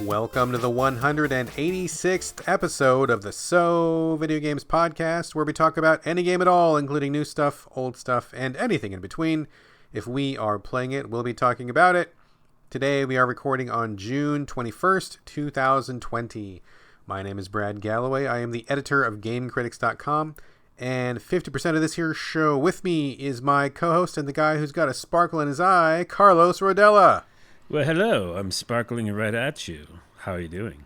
Welcome to the 186th episode of the Video Games podcast, where we talk about any game at all, including new stuff, old stuff, and anything in between. If we are playing it, we'll be talking about it. Today we are recording on June 21st, 2020. My name is Brad Galloway. I am the editor of GameCritics.com, and 50% of this here show with me is my co-host and the guy who's got a sparkle in his eye, Carlos Rodella. Well, hello. I'm sparkling right at you. How are you doing?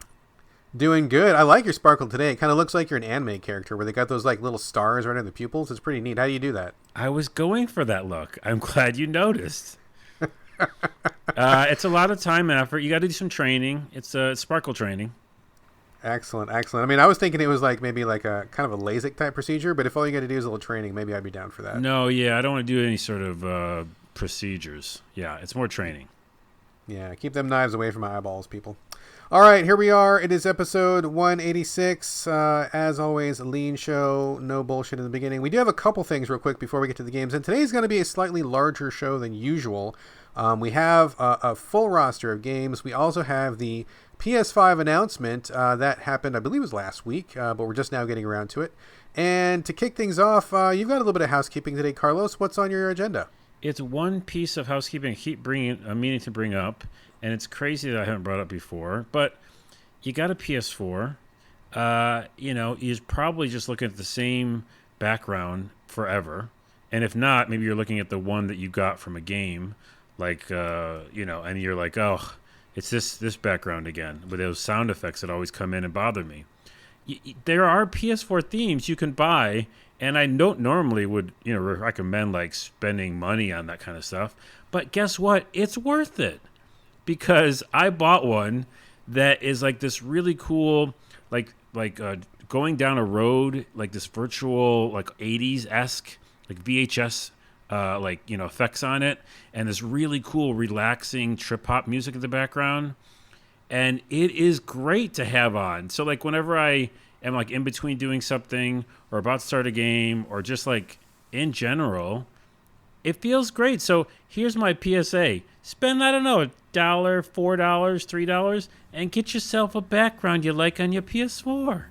Doing good. I like your sparkle today. It kind of looks like you're an anime character where they got those like little stars right in the pupils. It's pretty neat. How do you do that? I was going for that look. I'm glad you noticed. It's a lot of time and effort. You got to do some training. It's sparkle training. Excellent. I mean, I was thinking it was like maybe like a kind of a LASIK type procedure, but if all you got to do is a little training, maybe I'd be down for that. No, yeah, I don't want to do any sort of procedures. Yeah, it's more training. Yeah, keep them knives away from my eyeballs, people. All right, here we are. It is episode 186. As always, a lean show, no bullshit in the beginning. We do have a couple things real quick before we get to the games, and today's going to be a slightly larger show than usual. We have a full roster of games. We also have the PS5 announcement that happened, I believe it was last week, but we're just now getting around to it. And to kick things off, you've got a little bit of housekeeping today, Carlos. What's on your agenda? It's one piece of housekeeping I keep meaning to bring up, and it's crazy that I haven't brought up before, but you got a PS4. You're probably just looking at the same background forever. And if not, maybe you're looking at the one that you got from a game, like, and you're like, oh, it's this background again, with those sound effects that always come in and bother me. There are PS4 themes you can buy, and I don't normally would, recommend like spending money on that kind of stuff. But guess what? It's worth it, because I bought one that is like this really cool, like going down a road, like this virtual, like 80s-esque, like VHS, effects on it, and this really cool, relaxing trip hop music in the background. And it is great to have on. So like whenever I am like in between doing something or about to start a game or just like in general, it feels great. So here's my PSA. Spend, I don't know, $1, $4, $3 and get yourself a background you like on your PS4.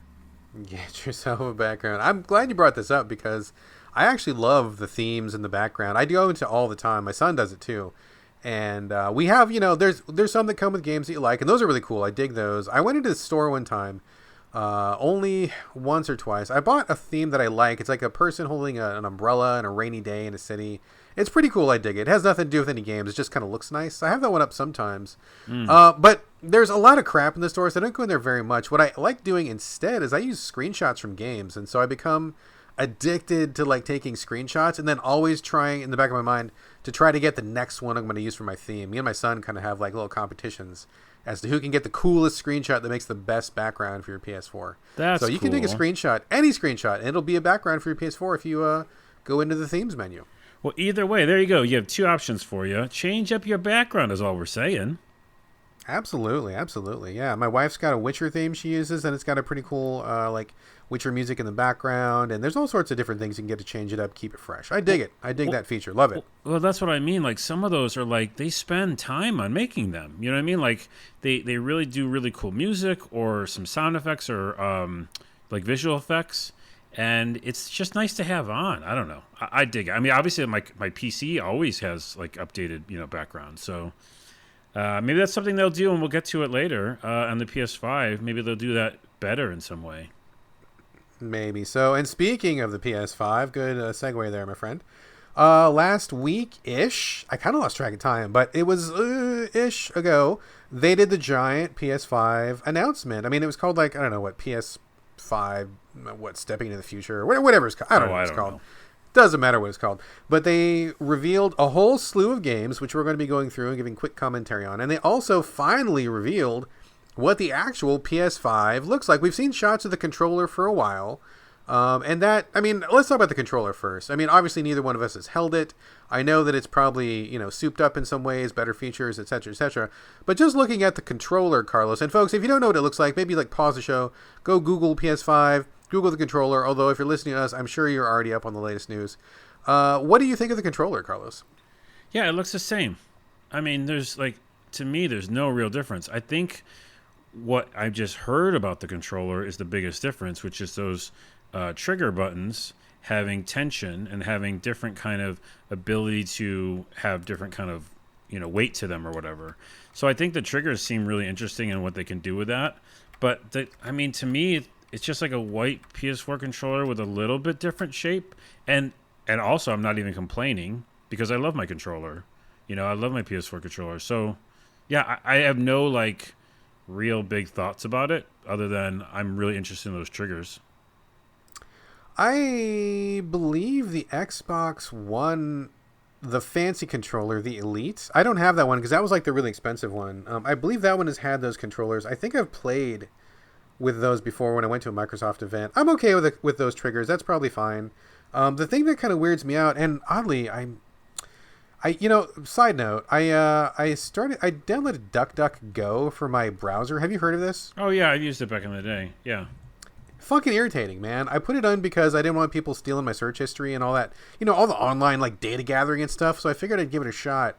Get yourself a background. I'm glad you brought this up because I actually love the themes in the background. I go into all the time. My son does it too. And we have, there's some that come with games that you like, and those are really cool. I dig those. I went into the store one time, only once or twice. I bought a theme that I like. It's like a person holding an umbrella on a rainy day in a city. It's pretty cool. I dig it. It has nothing to do with any games. It just kind of looks nice. I have that one up sometimes. But there's a lot of crap in the store, so I don't go in there very much. What I like doing instead is I use screenshots from games, and so I become addicted to like taking screenshots and then always trying in the back of my mind to try to get the next one I'm going to use for my theme. Me and my son kind of have like little competitions as to who can get the coolest screenshot that makes the best background for your PS4. That's so you can take a screenshot, any screenshot, and it'll be a background for your PS4 if you go into the themes menu. Well, either way, there you go. You have two options for you. Change up your background is all we're saying. Absolutely. Yeah, my wife's got a Witcher theme she uses, and it's got a pretty cool like Witcher music in the background, and there's all sorts of different things you can get to change it up, keep it fresh. I dig it. I dig that feature. Love it. Well, that's what I mean. Like some of those are like they spend time on making them. You know what I mean? Like they really do really cool music or some sound effects or like visual effects, and it's just nice to have on. I don't know. I dig it. I mean, obviously my PC always has like updated background, so. Maybe that's something they'll do, and we'll get to it later on the PS5. Maybe they'll do that better in some way. Maybe so. And speaking of the PS5, good segue there, my friend. Last week-ish, I kind of lost track of time, but it was ish ago, they did the giant PS5 announcement. I mean, it was called like, I don't know what, PS5, Stepping into the Future, or whatever it's called. I don't know what it's called. Doesn't matter what it's called. But they revealed a whole slew of games, which we're going to be going through and giving quick commentary on. And they also finally revealed what the actual PS5 looks like. We've seen shots of the controller for a while. Let's talk about the controller first. I mean, obviously neither one of us has held it. I know that it's probably, souped up in some ways, better features, etc., etc. But just looking at the controller, Carlos, and folks, if you don't know what it looks like, maybe like pause the show, go Google PS5, Google the controller, although if you're listening to us, I'm sure you're already up on the latest news. What do you think of the controller, Carlos? Yeah, it looks the same. I mean, to me, there's no real difference. I think what I've just heard about the controller is the biggest difference, which is those trigger buttons having tension and having different kind of ability to have different kind of weight to them or whatever. So I think the triggers seem really interesting in what they can do with that. But to me, it's just like a white PS4 controller with a little bit different shape. And also, I'm not even complaining because I love my controller. I love my PS4 controller. So, yeah, I have no like real big thoughts about it other than I'm really interested in those triggers. I believe the Xbox One, the fancy controller, the Elite. I don't have that one because that was like the really expensive one. I believe that one has had those controllers. I think I've played with those before when I went to a Microsoft event. I'm okay with those triggers. That's probably fine. The thing that kind of weirds me out, and oddly, side note, I downloaded DuckDuckGo for my browser. Have you heard of this? Oh yeah, I used it back in the day. Yeah. Fucking irritating, man. I put it on because I didn't want people stealing my search history and all that, all the online like data gathering and stuff. So I figured I'd give it a shot.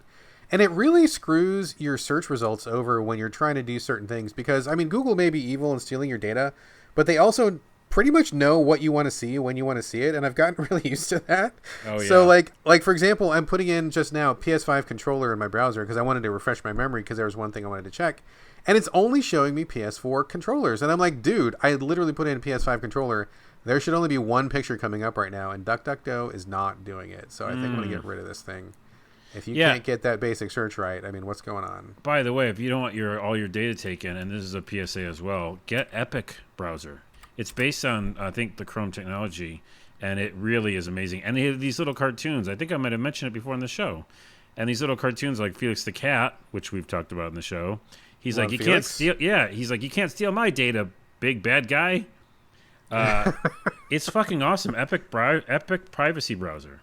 And it really screws your search results over when you're trying to do certain things because, Google may be evil in stealing your data, but they also pretty much know what you want to see when you want to see it. And I've gotten really used to that. Oh, yeah. So like for example, I'm putting in just now PS5 controller in my browser because I wanted to refresh my memory because there was one thing I wanted to check. And it's only showing me PS4 controllers. And I'm like, dude, I literally put in a PS5 controller. There should only be one picture coming up right now. And DuckDuckGo is not doing it. So I think I'm going to get rid of this thing. If you can't get that basic search right, what's going on? By the way, if you don't want all your data taken, and this is a PSA as well, get Epic browser. It's based on, I think, the Chrome technology. And it really is amazing. And they have these little cartoons. I think I might have mentioned it before in the show. And these little cartoons like Felix the Cat, which we've talked about in the show. He's like, you can't steal. Yeah, he's like, you can't steal my data, big bad guy. It's fucking awesome. Epic privacy browser.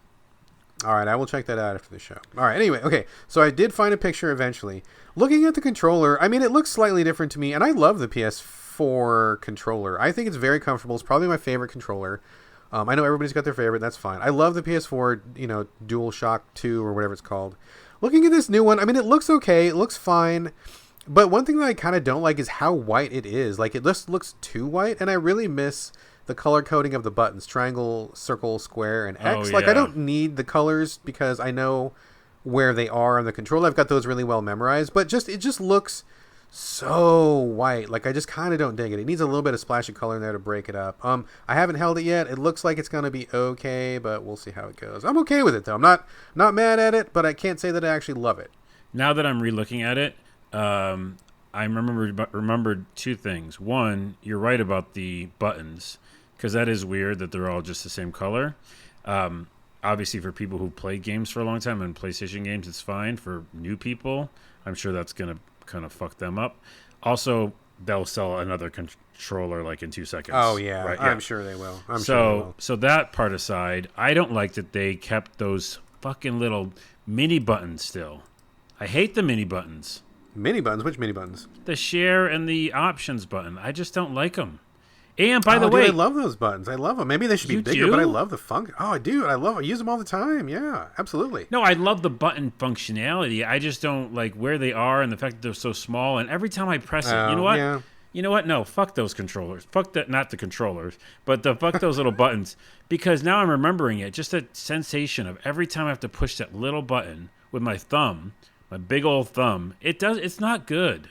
All right, I will check that out after the show. All right, anyway, okay. So I did find a picture eventually. Looking at the controller, it looks slightly different to me, and I love the PS4 controller. I think it's very comfortable. It's probably my favorite controller. I know everybody's got their favorite. That's fine. I love the PS4, DualShock 2 or whatever it's called. Looking at this new one, it looks okay. It looks fine. But one thing that I kind of don't like is how white it is. Like, it just looks too white, and I really miss the color coding of the buttons, triangle, circle, square, and X. I don't need the colors because I know where they are on the controller. I've got those really well memorized, but it just looks so white. Like, I just kind of don't dig it. It needs a little bit of splash of color in there to break it up. I haven't held it yet. It looks like it's going to be okay, but we'll see how it goes. I'm okay with it, though. I'm not mad at it, but I can't say that I actually love it. Now that I'm re-looking at it, I remembered two things. One, you're right about the buttons, because that is weird that they're all just the same color. Obviously, for people who played games for a long time and PlayStation games, it's fine. For new people, I'm sure that's going to kind of fuck them up. Also, they'll sell another controller like in 2 seconds. Oh, yeah. Right? I'm sure they will. Sure they will. So that part aside, I don't like that they kept those fucking little mini buttons still. I hate the mini buttons. Mini buttons? Which mini buttons? The share and the options button. I just don't like them. And by the way, dude, I love those buttons. I love them. Maybe they should be bigger, but I love the function. Oh, dude, I use them all the time. Yeah, absolutely. No, I love the button functionality. I just don't like where they are and the fact that they're so small. And every time I press it, you know what? Yeah. You know what? No, fuck those controllers. Fuck that, not the controllers, but fuck those little buttons. Because now I'm remembering it. Just that sensation of every time I have to push that little button with my thumb, my big old thumb. It's not good.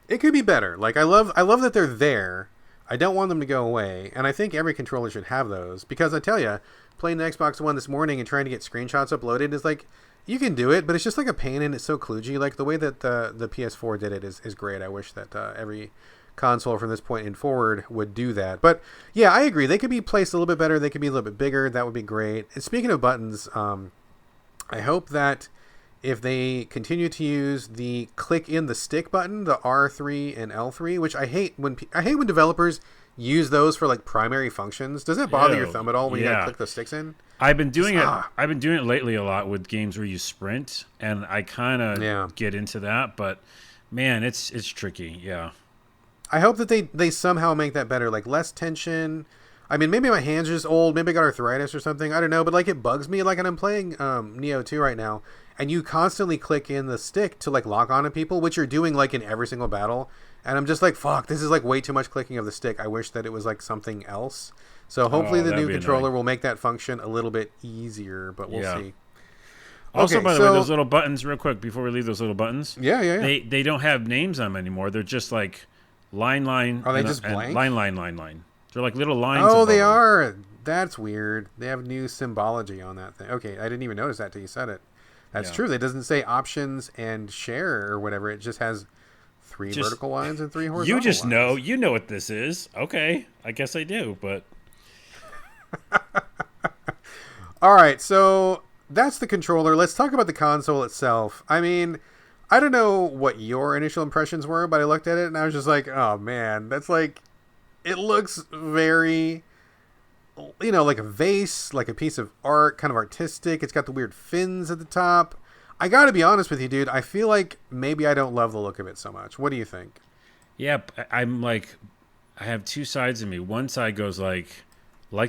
It could be better. Like I love that they're there. I don't want them to go away, and I think every controller should have those, because I tell you, playing the Xbox One this morning and trying to get screenshots uploaded is like, you can do it, but it's just like a pain and it's so kludgy. Like the way that the PS4 did it is great. I wish that every console from this point in forward would do that. But yeah, I agree. They could be placed a little bit better. They could be a little bit bigger. That would be great. And speaking of buttons, I hope that if they continue to use the click in the stick button, the R3 and L3, which I hate when developers use those for like primary functions. Does that bother your thumb at all when you gotta click those sticks in? I've been doing it lately a lot with games where you sprint, and I kind of get into that, but man, it's tricky. Yeah. I hope that they somehow make that better, like less tension. I mean, maybe my hands are just old. Maybe I got arthritis or something. I don't know. But like, it bugs me. Like, and I'm playing Neo 2 right now, and you constantly click in the stick to like lock onto people, which you're doing like in every single battle. And I'm just like, fuck, this is like way too much clicking of the stick. I wish that it was like something else. So hopefully the new controller will make that function a little bit easier, but we'll see. Also, Okay, by the way, those little buttons, real quick, before we leave those little buttons. Yeah. They don't have names on them anymore. They're just like line. Are they just blank? Line. They're like little lines. Oh, they are. That's weird. They have new symbology on that thing. Okay, I didn't even notice that till you said it. That's true. It doesn't say options and share or whatever. It just has 3 vertical lines and 3 horizontal You just lines. You know what this is. Okay, I guess I do, but... All right, so that's the controller. Let's talk about the console itself. I mean, I don't know what your initial impressions were, but I looked at it and I was just like, oh man, that's like, it looks very, like a vase, like a piece of art, kind of artistic. It's got the weird fins at the top. I gotta be honest with you, dude. I feel like maybe I don't love the look of it so much. What do you think? Yeah, I'm like, I have 2 sides of me. One side goes like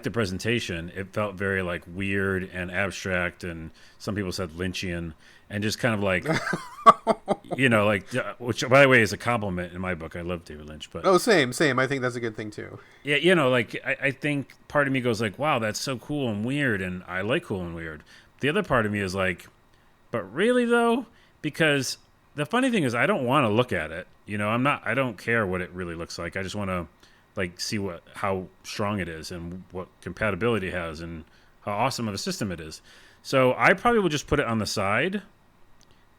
the presentation. It felt very like weird and abstract, and some people said Lynchian, and just kind of like, which by the way is a compliment in my book. I love David Lynch, but same. I think that's a good thing too. Yeah, I think part of me goes like, wow, that's so cool and weird, and I like cool and weird. The other part of me is like, but really though, because the funny thing is I don't want to look at it. I don't care what it really looks like. I just want to like see how strong it is and what compatibility it has and how awesome of a system it is. So I probably will just put it on the side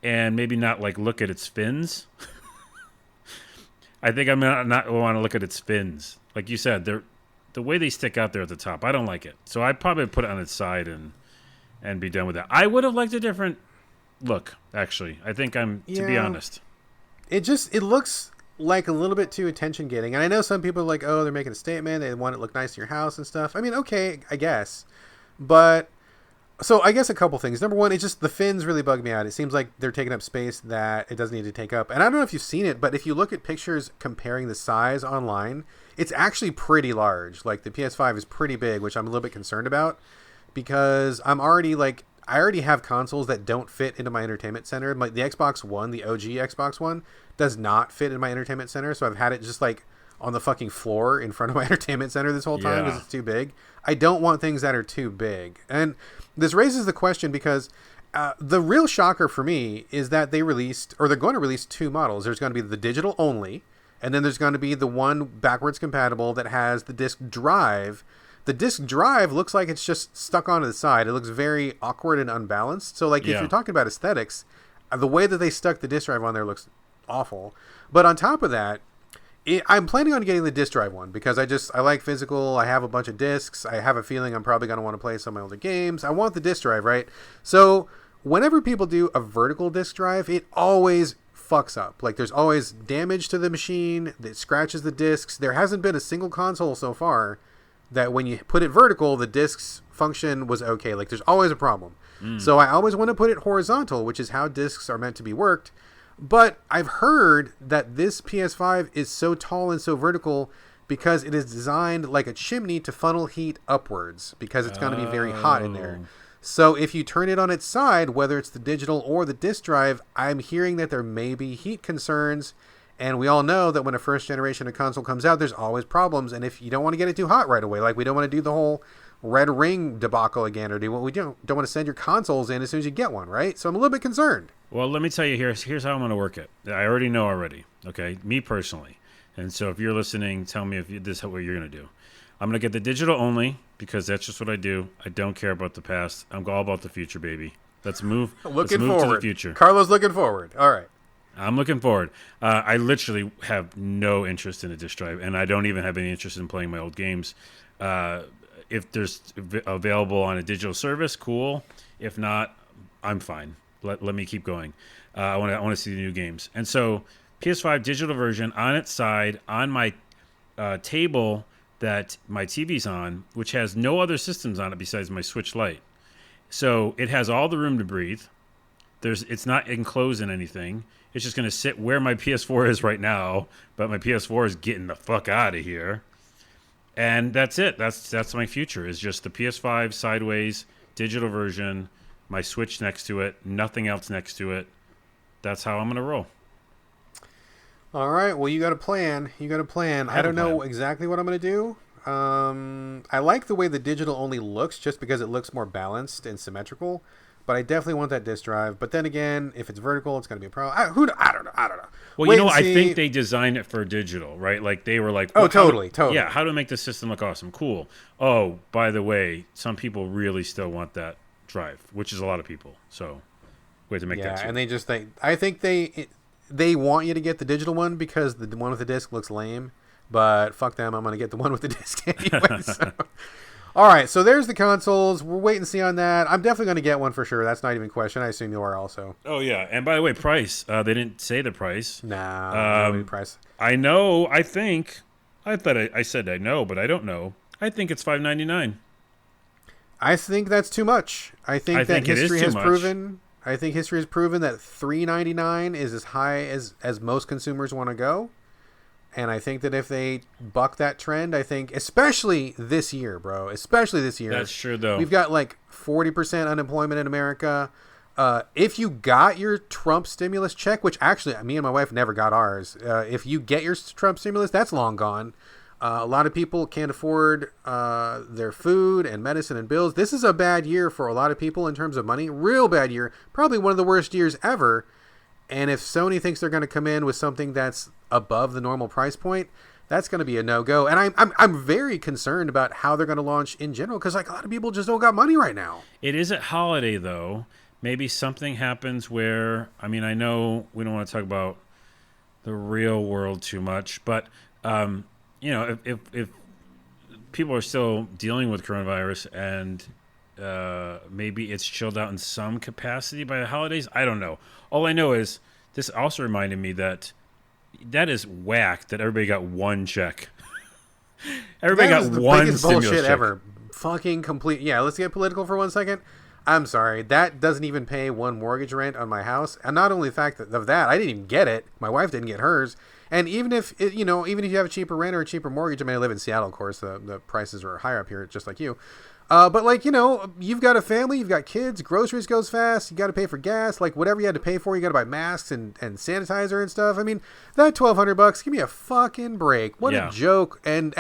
and maybe not like look at its fins. I think I'm not want to look at its fins. Like you said, the way they stick out there at the top, I don't like it. So I'd probably put it on its side and be done with that. I would have liked a different look, actually. I think to be honest. It looks like a little bit too attention getting. And I know some people are like, oh, they're making a statement. They want it to look nice in your house and stuff. I mean, okay, I guess. But so I guess a couple things. Number one, it's just the fins really bug me out. It seems like they're taking up space that it doesn't need to take up. And I don't know if you've seen it, but if you look at pictures comparing the size online, it's actually pretty large. Like the PS5 is pretty big, which I'm a little bit concerned about because I already have consoles that don't fit into my entertainment center. Like the Xbox One, the OG Xbox One, does not fit in my entertainment center. So I've had it just like on the fucking floor in front of my entertainment center this whole time because it's too big. I don't want things that are too big. And this raises the question because the real shocker for me is that they're going to release 2 models. There's going to be the digital only, and then there's going to be the one backwards compatible that has the disc drive. The disc drive looks like it's just stuck onto the side. It looks very awkward and unbalanced. So, like, if you're talking about aesthetics, the way that they stuck the disc drive on there looks awful. But on top of that, I'm planning on getting the disc drive one because I like physical. I have a bunch of discs. I have a feeling I'm probably going to want to play some of my older games. I want the disc drive, right? So, whenever people do a vertical disc drive, it always fucks up. Like, there's always damage to the machine. It scratches the discs. There hasn't been a single console so far that when you put it vertical, the discs function was okay. Like, there's always a problem. So I always want to put it horizontal, which is how discs are meant to be worked. But I've heard that this PS5 is so tall and so vertical because it is designed like a chimney to funnel heat upwards because it's going to be very hot in there. So if you turn it on its side, whether it's the digital or the disc drive, I'm hearing that there may be heat concerns. And we all know that when a first generation of console comes out, there's always problems. And if you don't want to get it too hot right away, like we don't want to do the whole red ring debacle again, or do what we don't want to send your consoles in as soon as you get one, right? So I'm a little bit concerned. Well, let me tell you, here's how I'm going to work it. I already know already, okay? Me personally. And so if you're listening, tell me if this is what you're going to do. I'm going to get the digital only because that's just what I do. I don't care about the past. I'm all about the future, baby. Let's move. Let's move to the future. Carlo's looking forward. All right. I'm looking forward. I literally have no interest in a disc drive, and I don't even have any interest in playing my old games. If there's available on a digital service, cool. If not, I'm fine. Let me keep going. I want to see the new games. And so PS5 digital version on its side on my table that my TV's on, which has no other systems on it besides my Switch Lite. So it has all the room to breathe. It's not enclosed in anything. It's just going to sit where my PS4 is right now, but my PS4 is getting the fuck out of here. And that's it. That's my future, is just the PS5 sideways, digital version, my Switch next to it, nothing else next to it. That's how I'm going to roll. All right. Well, you got a plan. You got a plan. I I have a don't know plan. exactly what I'm going to do. I like the way the digital only looks just because it looks more balanced and symmetrical. But I definitely want that disk drive. But then again, if it's vertical, it's going to be a problem. I don't know. I don't know. Well, Wait and I see. think they designed it for digital, right? Like they were like, Oh, how totally, totally. yeah, how to make the system look awesome? Cool. Oh, by the way, some people really still want that drive, which is a lot of people. So we have to make that Yeah, too. and I think they want you to get the digital one because the one with the disc looks lame. But fuck them, I'm gonna get the one with the disc anyway. So. All right, so there's the consoles. We'll wait and see on that. I'm definitely gonna get one for sure. That's not even a question. I assume you are also. Oh yeah, and by the way, price. They didn't say the price. Nah, no price. I know. I think. I thought I said I know, but I don't know. I think it's $5.99. I think that's too much. I think that it is history too has much. proven. I think history has proven that $3.99 is as high as most consumers want to go. And I think that if they buck that trend, I think, especially this year, bro, especially this year. That's true, though. We've got like 40% unemployment in America. If you got your Trump stimulus check, which actually me and my wife never got ours, if you get your Trump stimulus, that's long gone. A lot of people can't afford their food and medicine and bills. This is a bad year for a lot of people in terms of money. Real bad year. Probably one of the worst years ever. And if Sony thinks they're going to come in with something that's above the normal price point, that's going to be a no-go. And I'm very concerned about how they're going to launch in general because like a lot of people just don't got money right now. It is at holiday though. Maybe something happens where I know we don't want to talk about the real world too much, but if people are still dealing with coronavirus and maybe it's chilled out in some capacity by the holidays. I don't know. All I know is this also reminded me that is whack that everybody got one check. Everybody That got is the one biggest stimulus bullshit check. ever. Fucking complete. Yeah, let's get political for 1 second. I'm sorry. That doesn't even pay one mortgage rent on my house. And not only the fact of that, I didn't even get it. My wife didn't get hers. And even if you have a cheaper rent or a cheaper mortgage, I live in Seattle, of course. The prices are higher up here, just like you. But you've got a family, you've got kids, groceries goes fast, you got to pay for gas, like whatever you had to pay for, you got to buy masks and sanitizer and stuff. I mean, that $1,200, give me a fucking break. What a joke. And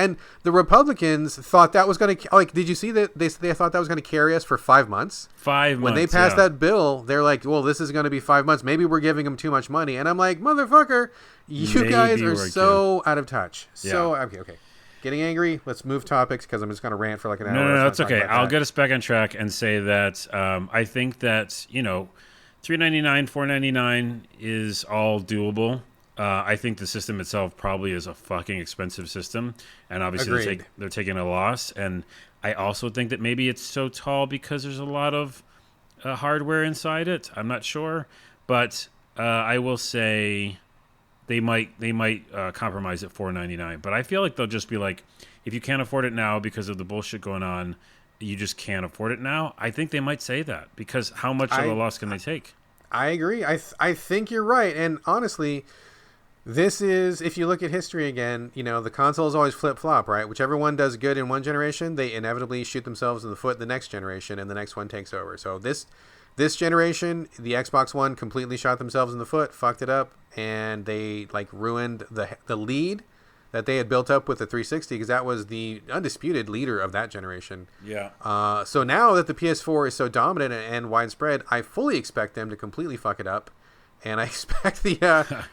the Republicans thought that was going to, did you see that they thought that was going to carry us for 5 months? 5 months. When they passed that bill, they're like, well, this is going to be 5 months. Maybe we're giving them too much money. And I'm like, motherfucker, you guys are so out of touch. So, okay. Getting angry. Let's move topics because I'm just going to rant for like an hour. No, it's okay. I'll get us back on track and say that I think that $3.99, $4.99 is all doable. I think the system itself probably is a fucking expensive system, and obviously they're taking a loss. And I also think that maybe it's so tall because there's a lot of hardware inside it. I'm not sure, but I will say. They might compromise at $4.99, but I feel like they'll just be like, if you can't afford it now because of the bullshit going on, you just can't afford it now. I think they might say that because how much of a loss can they take? I agree. I think you're right, and honestly, this is if you look at history again, the consoles always flip flop, right? Whichever one does good in one generation, they inevitably shoot themselves in the foot the next generation, and the next one takes over. So this generation, the Xbox One completely shot themselves in the foot, fucked it up, and they ruined the lead that they had built up with the 360 because that was the undisputed leader of that generation. Yeah. So now that the PS4 is so dominant and widespread, I fully expect them to completely fuck it up, and I expect the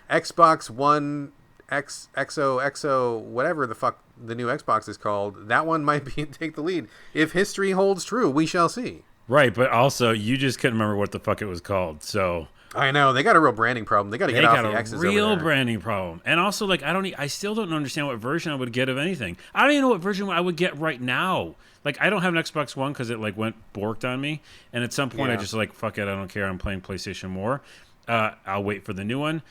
Xbox One XO, whatever the fuck the new Xbox is called, that one might take the lead. If history holds true, we shall see. Right, but also you just couldn't remember what the fuck it was called, so I know they got a real branding problem. They got to get off the X's over there. Real branding problem, and also I still don't understand what version I would get of anything. I don't even know what version I would get right now. I don't have an Xbox One because it went borked on me, and at some point I just fuck it, I don't care. I'm playing PlayStation more. I'll wait for the new one.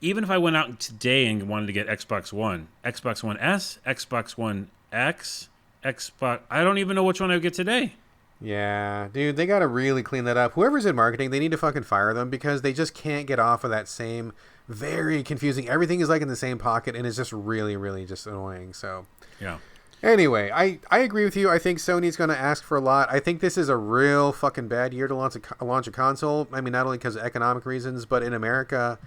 Even if I went out today and wanted to get Xbox One S, Xbox One X, I don't even know which one I would get today. Yeah, dude, they got to really clean that up. Whoever's in marketing, they need to fucking fire them because they just can't get off of that same very confusing. Everything is in the same pocket and it's just really, really just annoying. So, yeah. Anyway, I agree with you. I think Sony's going to ask for a lot. I think this is a real fucking bad year to launch a console. Not only because of economic reasons, but in America,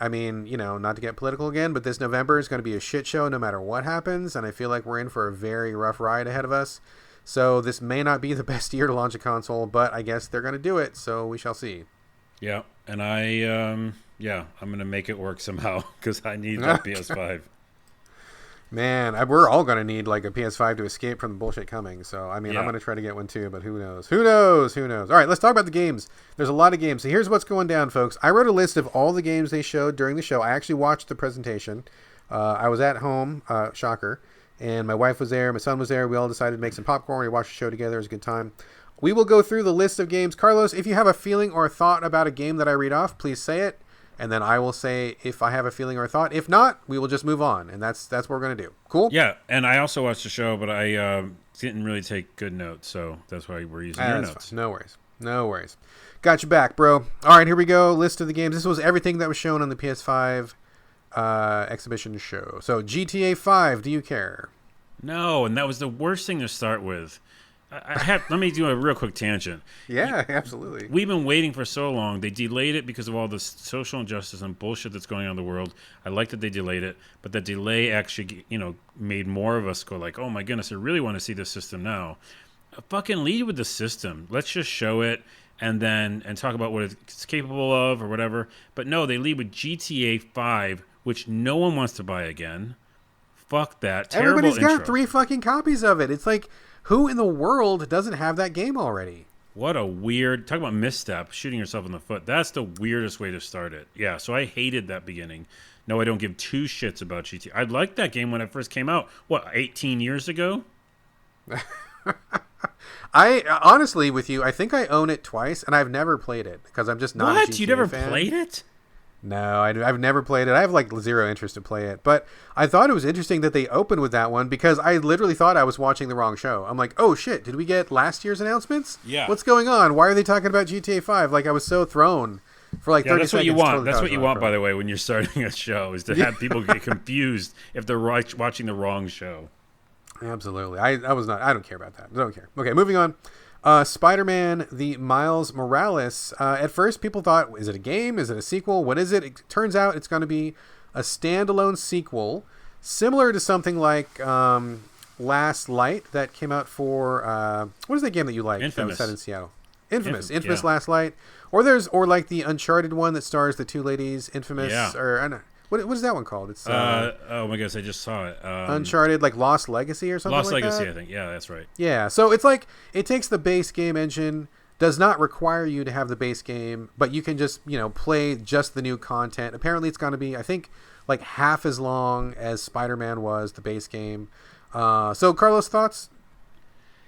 I mean, not to get political again, but this November is going to be a shit show no matter what happens, and I feel like we're in for a very rough ride ahead of us. So this may not be the best year to launch a console, but I guess they're going to do it, so we shall see. Yeah, and I'm going to make it work somehow because I need that PS5. Man, we're all going to need like a PS5 to escape from the bullshit coming. So, I mean, I'm going to try to get one too, but who knows? Who knows? Who knows? All right, let's talk about the games. There's a lot of games. So here's what's going down, folks. I wrote a list of all the games they showed during the show. I actually watched the presentation. I was at home, shocker, and my wife was there. My son was there. We all decided to make some popcorn. We watched the show together. It was a good time. We will go through the list of games. Carlos, if you have a feeling or a thought about a game that I read off, please say it. And then I will say if I have a feeling or a thought. If not, we will just move on. And that's what we're going to do. Cool? Yeah, and I also watched the show, but I didn't really take good notes. So that's why we're using your notes. Fine. No worries. Got you back, bro. All right, here we go. List of the games. This was everything that was shown on the PS5 exhibition show. So GTA 5, do you care? No, and that was the worst thing to start with. Let me do a real quick tangent. Yeah, absolutely. We've been waiting for so long. They delayed it because of all the social injustice and bullshit that's going on in the world. I like that they delayed it, but that delay actually, made more of us go like, oh my goodness, I really want to see this system now. Fucking lead with the system. Let's just show it and talk about what it's capable of or whatever. But no, they lead with GTA 5, which no one wants to buy again. Fuck that. Terrible Everybody's intro. got 3 fucking copies of it. It's like, who in the world doesn't have that game already? What a weird... Talk about misstep, shooting yourself in the foot. That's the weirdest way to start it. Yeah, so I hated that beginning. No, I don't give 2 shits about GTA. I liked that game when it first came out. 18 years ago? I, honestly, with you, I think I own it twice, and I've never played it, because I'm just not a GTA fan. You never played it? No, I've never played it. I have like zero interest to play it. But I thought it was interesting that they opened with that one because I literally thought I was watching the wrong show. I'm like, oh shit, did we get last year's announcements? Yeah. What's going on? Why are they talking about GTA 5? Like I was so thrown for like 30 that's seconds. What you want. Totally That's what you want, by the way, when you're starting a show, is to have people get confused if they're watching the wrong show. Absolutely. I don't care about that. I don't care. Okay, moving on. Spider-Man, the Miles Morales. At first, people thought, is it a game? Is it a sequel? What is it? It turns out it's going to be a standalone sequel, similar to something like Last Light that came out for... what is that game that you like? Infamous. That was set in Seattle. Infamous yeah. Last Light. Or like the Uncharted one that stars the 2 ladies. Infamous. Yeah. Or I don't know. What is that one called? It's oh my gosh, I just saw it. Uncharted, like Lost Legacy or something like that? Lost Legacy, I think. Yeah, that's right. Yeah, so it's like it takes the base game engine, does not require you to have the base game, but you can just, play just the new content. Apparently it's going to be, I think, like half as long as Spider-Man was, the base game. So, Carlos, thoughts?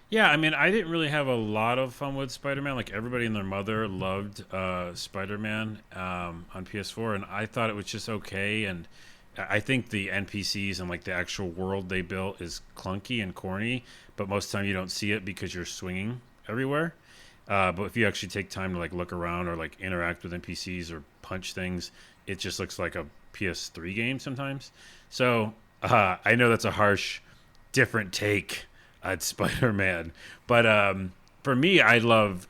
Yeah, I mean, I didn't really have a lot of fun with Spider-Man. Like, everybody and their mother loved Spider-Man on PS4, and I thought it was just okay. And I think the NPCs and, like, the actual world they built is clunky and corny, but most of the time you don't see it because you're swinging everywhere. But if you actually take time to, like, look around or, like, interact with NPCs or punch things, it just looks like a PS3 game sometimes. So I know that's a harsh, different take at Spider-Man, but for me, I love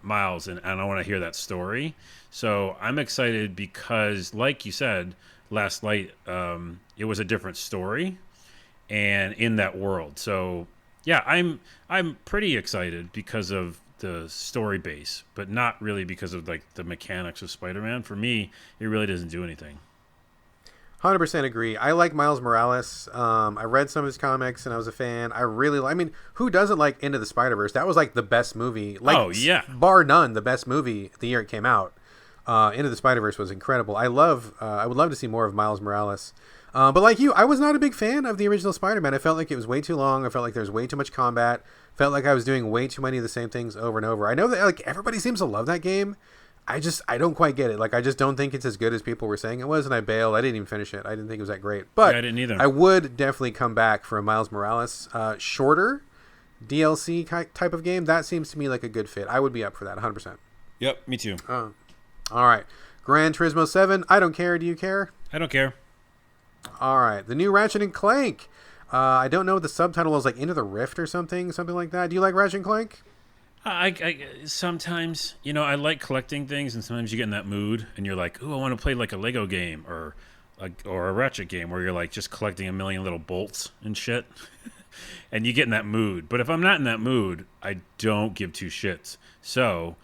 Miles, and I want to hear that story. So I'm excited because, like you said, Last Light, it was a different story, and in that world. So yeah, I'm pretty excited because of the story base, but not really because of like the mechanics of Spider-Man. For me, it really doesn't do anything. 100% agree. I like Miles Morales. I read some of his comics and I was a fan. I mean, who doesn't like Into the Spider-Verse? That was like the best movie. Like, oh, yeah. Bar none, the best movie the year it came out. Into the Spider-Verse was incredible. I would love to see more of Miles Morales. But like you, I was not a big fan of the original Spider-Man. I felt like it was way too long. I felt like there was way too much combat. Felt like I was doing way too many of the same things over and over. I know that like everybody seems to love that game. I don't quite get it. Like, I just don't think it's as good as people were saying it was, and I bailed. I didn't even finish it. I didn't think it was that great. But yeah, I didn't either. I would definitely come back for a Miles Morales shorter DLC type of game. That seems to me like a good fit. I would be up for that, 100%. Yep, me too. All right. Gran Turismo 7. I don't care. Do you care? I don't care. All right. The new Ratchet and Clank. I don't know what the subtitle was, like Into the Rift or something like that. Do you like Ratchet and Clank? I sometimes, I like collecting things, and sometimes you get in that mood, and you're like, "Ooh, I want to play like a Lego game or a Ratchet game where you're like just collecting a million little bolts and shit." And you get in that mood. But if I'm not in that mood, I don't give two shits. So,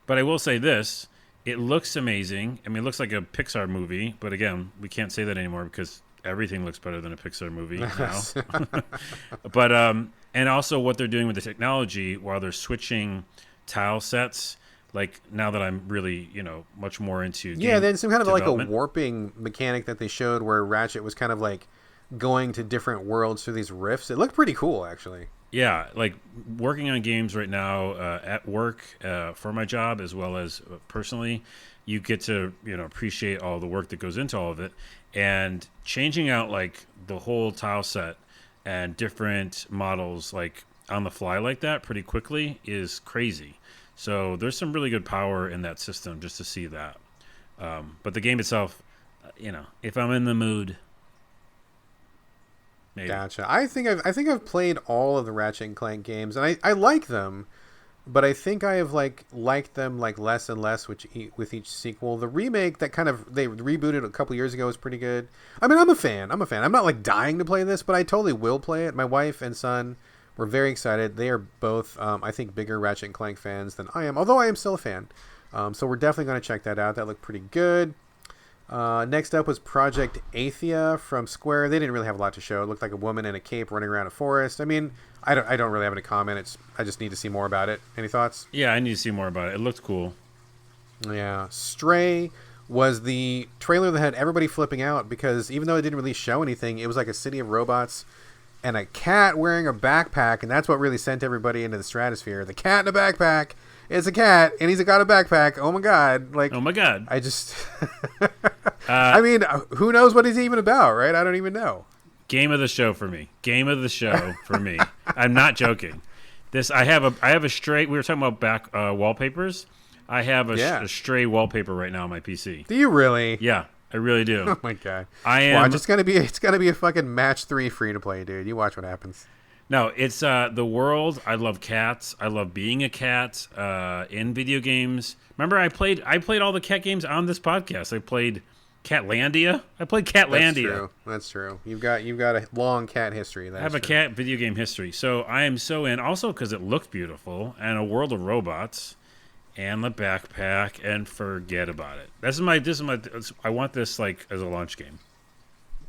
but I will say this: it looks amazing. I mean, it looks like a Pixar movie, but again, we can't say that anymore because everything looks better than a Pixar movie now. But and also what they're doing with the technology while they're switching tile sets. Like now that I'm really, much more into then some kind of like a development. warping mechanic that they showed where Ratchet was kind of like going to different worlds through these rifts. It looked pretty cool, actually. Yeah, like working on games right now at work for my job as well as personally, you get to appreciate all the work that goes into all of it, and changing out like the whole tile set and different models like on the fly like that pretty quickly is crazy. So there's some really good power in that system just to see that. But the game itself, if I'm in the mood. Maybe. Gotcha. I think I've played all of the Ratchet and Clank games, and I like them, but I think I have liked them like less and less with each sequel. The remake that they rebooted a couple years ago was pretty good. I mean, I'm a fan. I'm not like dying to play this, but I totally will play it. My wife and son were very excited. They are both, I think, bigger Ratchet and Clank fans than I am, although I am still a fan. So we're definitely going to check that out. That looked pretty good. Next up was Project Athia from Square. They didn't really have a lot to show. It looked like a woman in a cape running around a forest. I mean, I don't really have any comment. I just need to see more about it. Any thoughts? Yeah, I need to see more about it. It looked cool. Yeah. Stray was the trailer that had everybody flipping out because even though it didn't really show anything, it was like a city of robots and a cat wearing a backpack, and that's what really sent everybody into the stratosphere. The cat in a backpack. It's a cat, and he's got a backpack. Oh my god! Oh my god! I just, I mean, who knows what he's even about, right? I don't even know. Game of the show for me. Game of the show for me. I'm not joking. I have a Stray. We were talking about back wallpapers. I have a Stray wallpaper right now on my PC. Do you really? Yeah, I really do. Oh my god! I am. Watch, it's gonna be a fucking match 3 free to play, dude. You watch what happens. No, it's the world. I love cats. I love being a cat in video games. Remember, I played all the cat games on this podcast. I played Catlandia. I played Catlandia. That's true. You've got a long cat history. I have a cat video game history. So I am so in. Also because it looked beautiful and a world of robots and the backpack, and forget about it. This is my. I want this like as a launch game.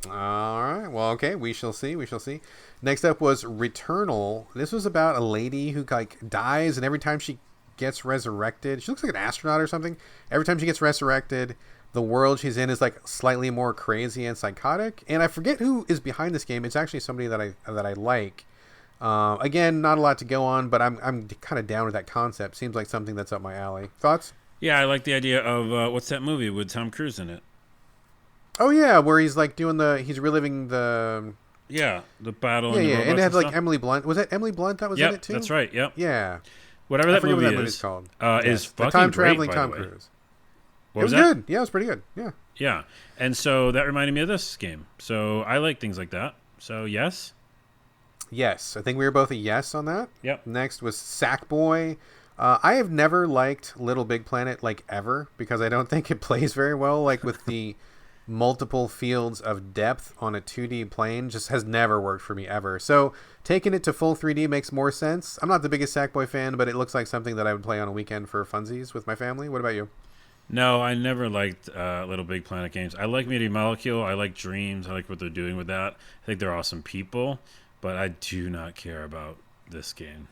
All right. Well, okay. We shall see. Next up was Returnal. This was about a lady who dies, and every time she gets resurrected, she looks like an astronaut or something. Every time she gets resurrected, the world she's in is like slightly more crazy and psychotic. And I forget who is behind this game. It's actually somebody that I like. Again, not a lot to go on, but I'm kind of down with that concept. Seems like something that's up my alley. Thoughts? Yeah, I like the idea of what's that movie with Tom Cruise in it? Oh yeah, where he's like he's reliving the battle. Yeah, and it had like stuff. Emily Blunt. Was that Emily Blunt that was in it too? That's right. Yep. Yeah. Whatever that movie what that is, movie's called. Is fucking time traveling great, Tom Cruise. What it was that? good. Yeah, it was pretty good. Yeah. Yeah, and so that reminded me of this game. So I like things like that. So yes. Yes, I think we were both a yes on that. Yep. Next was Sackboy. I have never liked Little Big Planet ever because I don't think it plays very well with the multiple fields of depth on a 2D plane just has never worked for me ever. So taking it to full 3D makes more sense. I'm not the biggest Sackboy fan, but it looks like something that I would play on a weekend for funsies with my family. What about you? No, I never liked Little Big Planet games. I like Media Molecule. I like Dreams. I like what they're doing with that. I think they're awesome people, but I do not care about this game.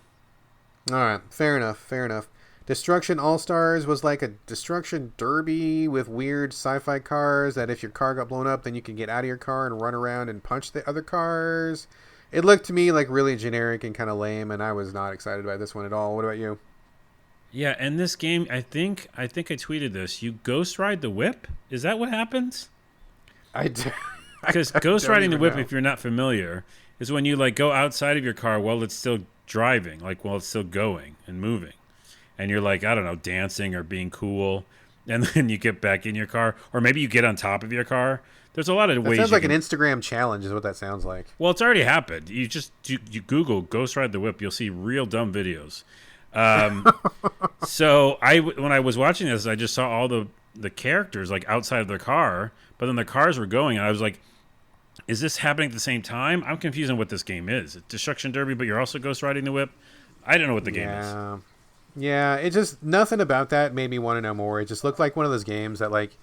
All right, fair enough. Destruction All-Stars was like a destruction derby with weird sci-fi cars that if your car got blown up, then you could get out of your car and run around and punch the other cars. It looked to me like really generic and kind of lame, and I was not excited by this one at all. What about you? Yeah, and this game, I think I tweeted this. You ghost ride the whip? Is that what happens? I do. Because ghost riding the whip, if you're not familiar, is when you go outside of your car while it's still driving, while it's still going and moving. And you're I don't know, dancing or being cool, and then you get back in your car, or maybe you get on top of your car. There's a lot of ways. It sounds like an Instagram challenge, is what that sounds like. Well, it's already happened. You Google "Ghost Ride the Whip," you'll see real dumb videos. So when I was watching this, I just saw all the characters like outside of their car, but then the cars were going, and I was like, "Is this happening at the same time?" I'm confused on what this game is. It's Destruction Derby, but you're also ghost riding the whip. I don't know what the game is. Yeah, it just nothing about that made me want to know more. It just looked like one of those games that like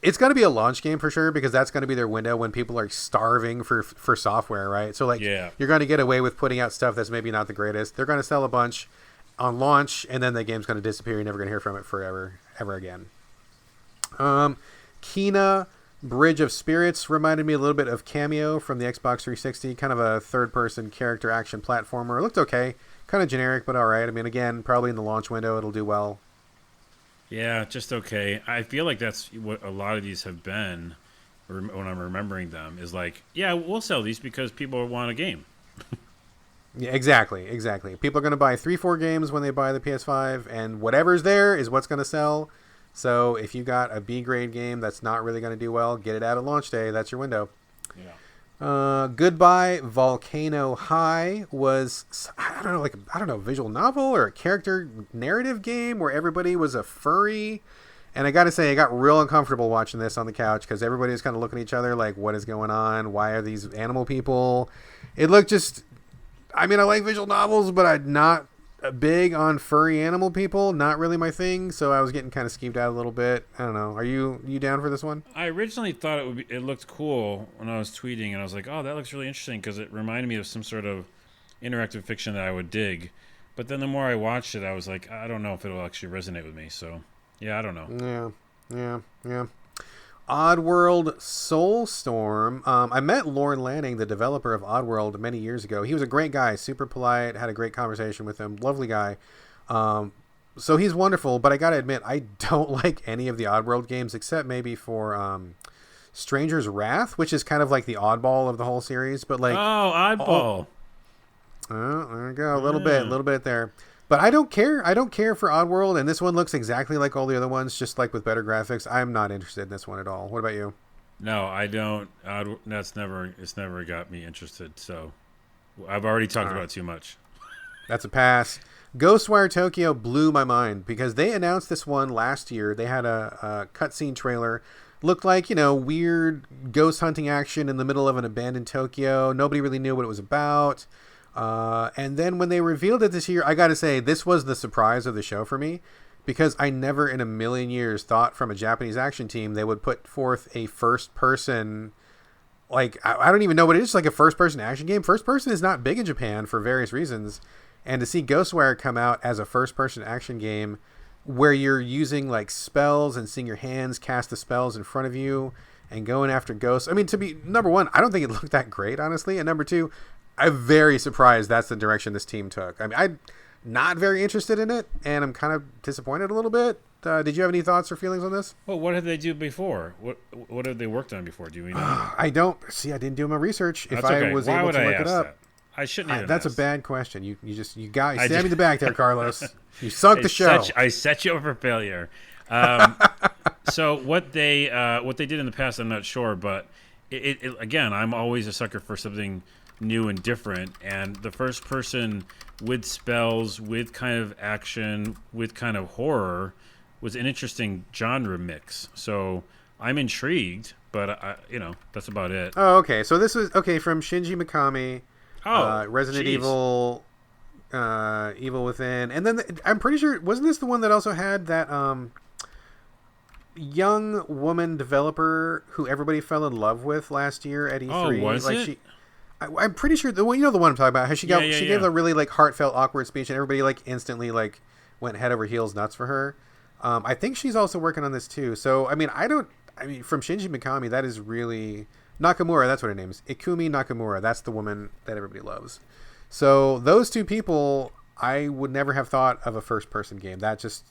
it's going to be a launch game for sure because that's going to be their window when people are starving for software, right? So like you're going to get away with putting out stuff that's maybe not the greatest. They're going to sell a bunch on launch, and then the game's going to disappear. You're never going to hear from it ever again. Kena Bridge of Spirits reminded me a little bit of Cameo from the Xbox 360, kind of a third-person character action platformer. It looked okay, kind of generic, but all right. I mean, again, probably in the launch window, it'll do well. Yeah, just okay. I feel like that's what a lot of these have been when I'm remembering them, is like, yeah, we'll sell these because people want a game. Yeah, exactly. People are going to buy 3-4 games when they buy the PS5, and whatever's there is what's going to sell. So if you got a B-grade game that's not really going to do well, get it out at launch day. That's your window. Yeah. Goodbye Volcano High was, I don't know, visual novel or a character narrative game where everybody was a furry. And I got to say, I got real uncomfortable watching this on the couch because everybody was kind of looking at each other like, what is going on? Why are these animal people? It looked just, I mean, I like visual novels, but I'm not big on furry animal people. Not really my thing. So I was getting kind of skeeved out a little bit. I don't know. Are you down for this one? I originally thought it looked cool when I was tweeting, and I was like, oh, that looks really interesting because it reminded me of some sort of interactive fiction that I would dig. But then the more I watched it, I was like, I don't know if it'll actually resonate with me. So, yeah, I don't know. Yeah. Oddworld Soulstorm. I met Lorne Lanning, the developer of Oddworld, many years ago. He was a great guy, super polite, had a great conversation with him. Lovely guy. So he's wonderful, but I got to admit, I don't like any of the Oddworld games except maybe for Stranger's Wrath, which is kind of like the oddball of the whole series. But like, oddball. There you go. A little bit there. But I don't care. I don't care for Oddworld, and this one looks exactly like all the other ones, just like with better graphics. I'm not interested in this one at all. What about you? No, I don't. It's never got me interested. So I've already talked about it too much. That's a pass. Ghostwire Tokyo blew my mind because they announced this one last year. They had a cutscene trailer. Looked like, weird ghost hunting action in the middle of an abandoned Tokyo. Nobody really knew what it was about. And then when they revealed it this year, I got to say, this was the surprise of the show for me because I never in a million years thought from a Japanese action team they would put forth a first person, like, I don't even know what it is, like a first person action game. First person is not big in Japan for various reasons. And to see Ghostwire come out as a first person action game where you're using like spells and seeing your hands cast the spells in front of you and going after ghosts. I mean, to be number one, I don't think it looked that great, honestly. And number two, I'm very surprised that's the direction this team took. I mean, I'm not very interested in it, and I'm kind of disappointed a little bit. Did you have any thoughts or feelings on this? Well, what did they do before? What have they worked on before? Do we know? I don't. See, I didn't do my research. That's if okay. I was Why able would to I look ask it up. that? I shouldn't have That's asked. a bad question. You stabbed me in the back there, Carlos. You sunk the show. I set you up for failure. So what they did in the past, I'm not sure, but it again, I'm always a sucker for something new and different, and the first person with spells, with kind of action, with kind of horror was an interesting genre mix. So I'm intrigued, but that's about it. Oh, okay. So this was from Shinji Mikami, Resident Evil, Evil Within, and then I'm pretty sure wasn't this the one that also had that young woman developer who everybody fell in love with last year at E3? Oh, was it? I'm pretty sure the one I'm talking about. How she gave a really like heartfelt, awkward speech, and everybody like instantly like went head over heels nuts for her. I think she's also working on this too. So I mean, from Shinji Mikami, that is really Nakamura. That's what her name is. Ikumi Nakamura. That's the woman that everybody loves. So those two people, I would never have thought of a first-person game. That just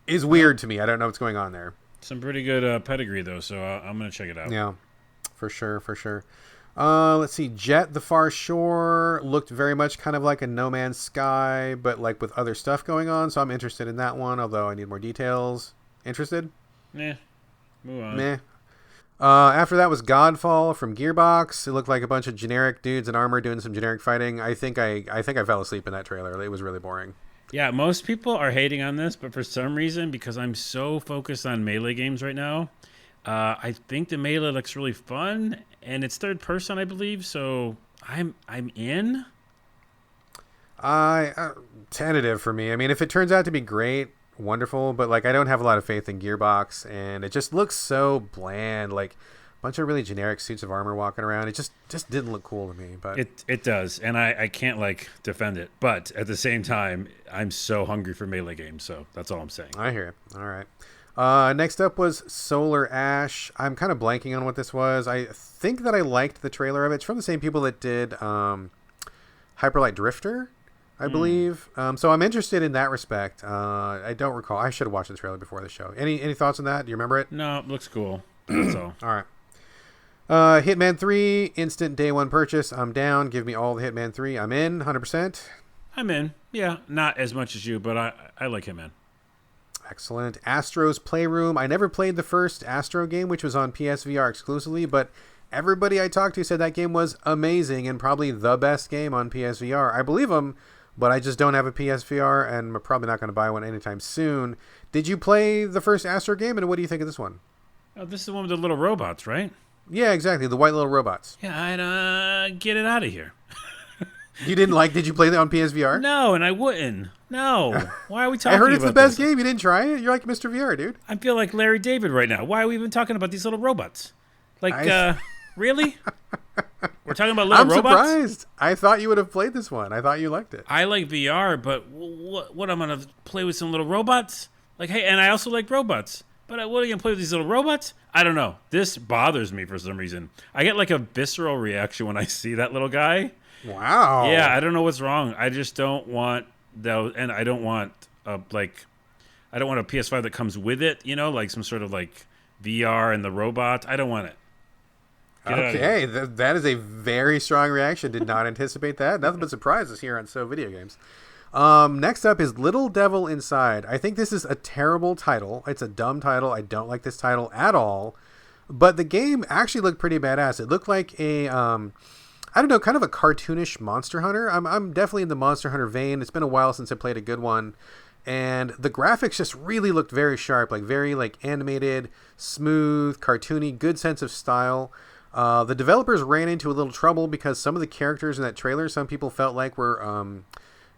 is weird to me. I don't know what's going on there. Some pretty good pedigree though, so I'm gonna check it out. Yeah, for sure. Let's see. Jet the Far Shore looked very much kind of like a No Man's Sky, but like with other stuff going on. So I'm interested in that one, although I need more details. Interested? Meh. Move on. Meh. After that was Godfall from Gearbox. It looked like a bunch of generic dudes in armor doing some generic fighting. I think I fell asleep in that trailer. It was really boring. Yeah, most people are hating on this, but for some reason, because I'm so focused on Melee games right now, I think the Melee looks really fun, and it's third person, I believe. So I'm in. Tentative for me. I mean, if it turns out to be great, wonderful, but like I don't have a lot of faith in Gearbox, and it just looks so bland. Like a bunch of really generic suits of armor walking around. It just didn't look cool to me. But It does, and I can't like defend it, but at the same time, I'm so hungry for Melee games. So that's all I'm saying. I hear it. All right. Next up was Solar Ash. I'm kind of blanking on what this was. I think that I liked the trailer of it. It's from the same people that did Hyperlight Drifter, I believe. So I'm interested in that respect. I don't recall. I should have watched the trailer before the show. Any thoughts on that? Do you remember it? No, it looks cool. That's all. All right. Hitman 3, instant day one purchase. I'm down. Give me all the Hitman 3. I'm in, 100%. I'm in. Yeah, not as much as you, but I like Hitman. Excellent. Astro's Playroom. I never played the first Astro game, which was on PSVR exclusively, but everybody I talked to said that game was amazing and probably the best game on PSVR. I believe them, but I just don't have a PSVR, and I'm probably not going to buy one anytime soon. Did you play the first Astro game, and what do you think of this one? Oh, this is the one with the little robots, right? Yeah, exactly. The white little robots. Yeah, I'd get it out of here. You didn't like? Did you play that on PSVR? No, and I wouldn't. No. Why are we talking about this? I heard it's the best game. You didn't try it? You're like Mr. VR, dude. I feel like Larry David right now. Why are we even talking about these little robots? Like, really? We're talking about little robots? I'm surprised. I thought you would have played this one. I thought you liked it. I like VR, but what I'm going to play with some little robots? Like, hey, and I also like robots. But what are you going to play with these little robots? I don't know. This bothers me for some reason. I get like a visceral reaction when I see that little guy. Wow. Yeah, I don't know what's wrong. I just don't want those, and I don't want I don't want a PS5 that comes with it, like some sort of like VR and the robot. I don't want it. Okay, that is a very strong reaction. Did not anticipate that. Nothing but surprises here on So Video Games. Next up is Little Devil Inside. I think this is a terrible title. It's a dumb title. I don't like this title at all. But the game actually looked pretty badass. It looked like a I don't know, kind of a cartoonish Monster Hunter. I'm definitely in the Monster Hunter vein. It's been a while since I played a good one. And the graphics just really looked very sharp, like very like animated, smooth, cartoony, good sense of style. The developers ran into a little trouble because some of the characters in that trailer, some people felt like were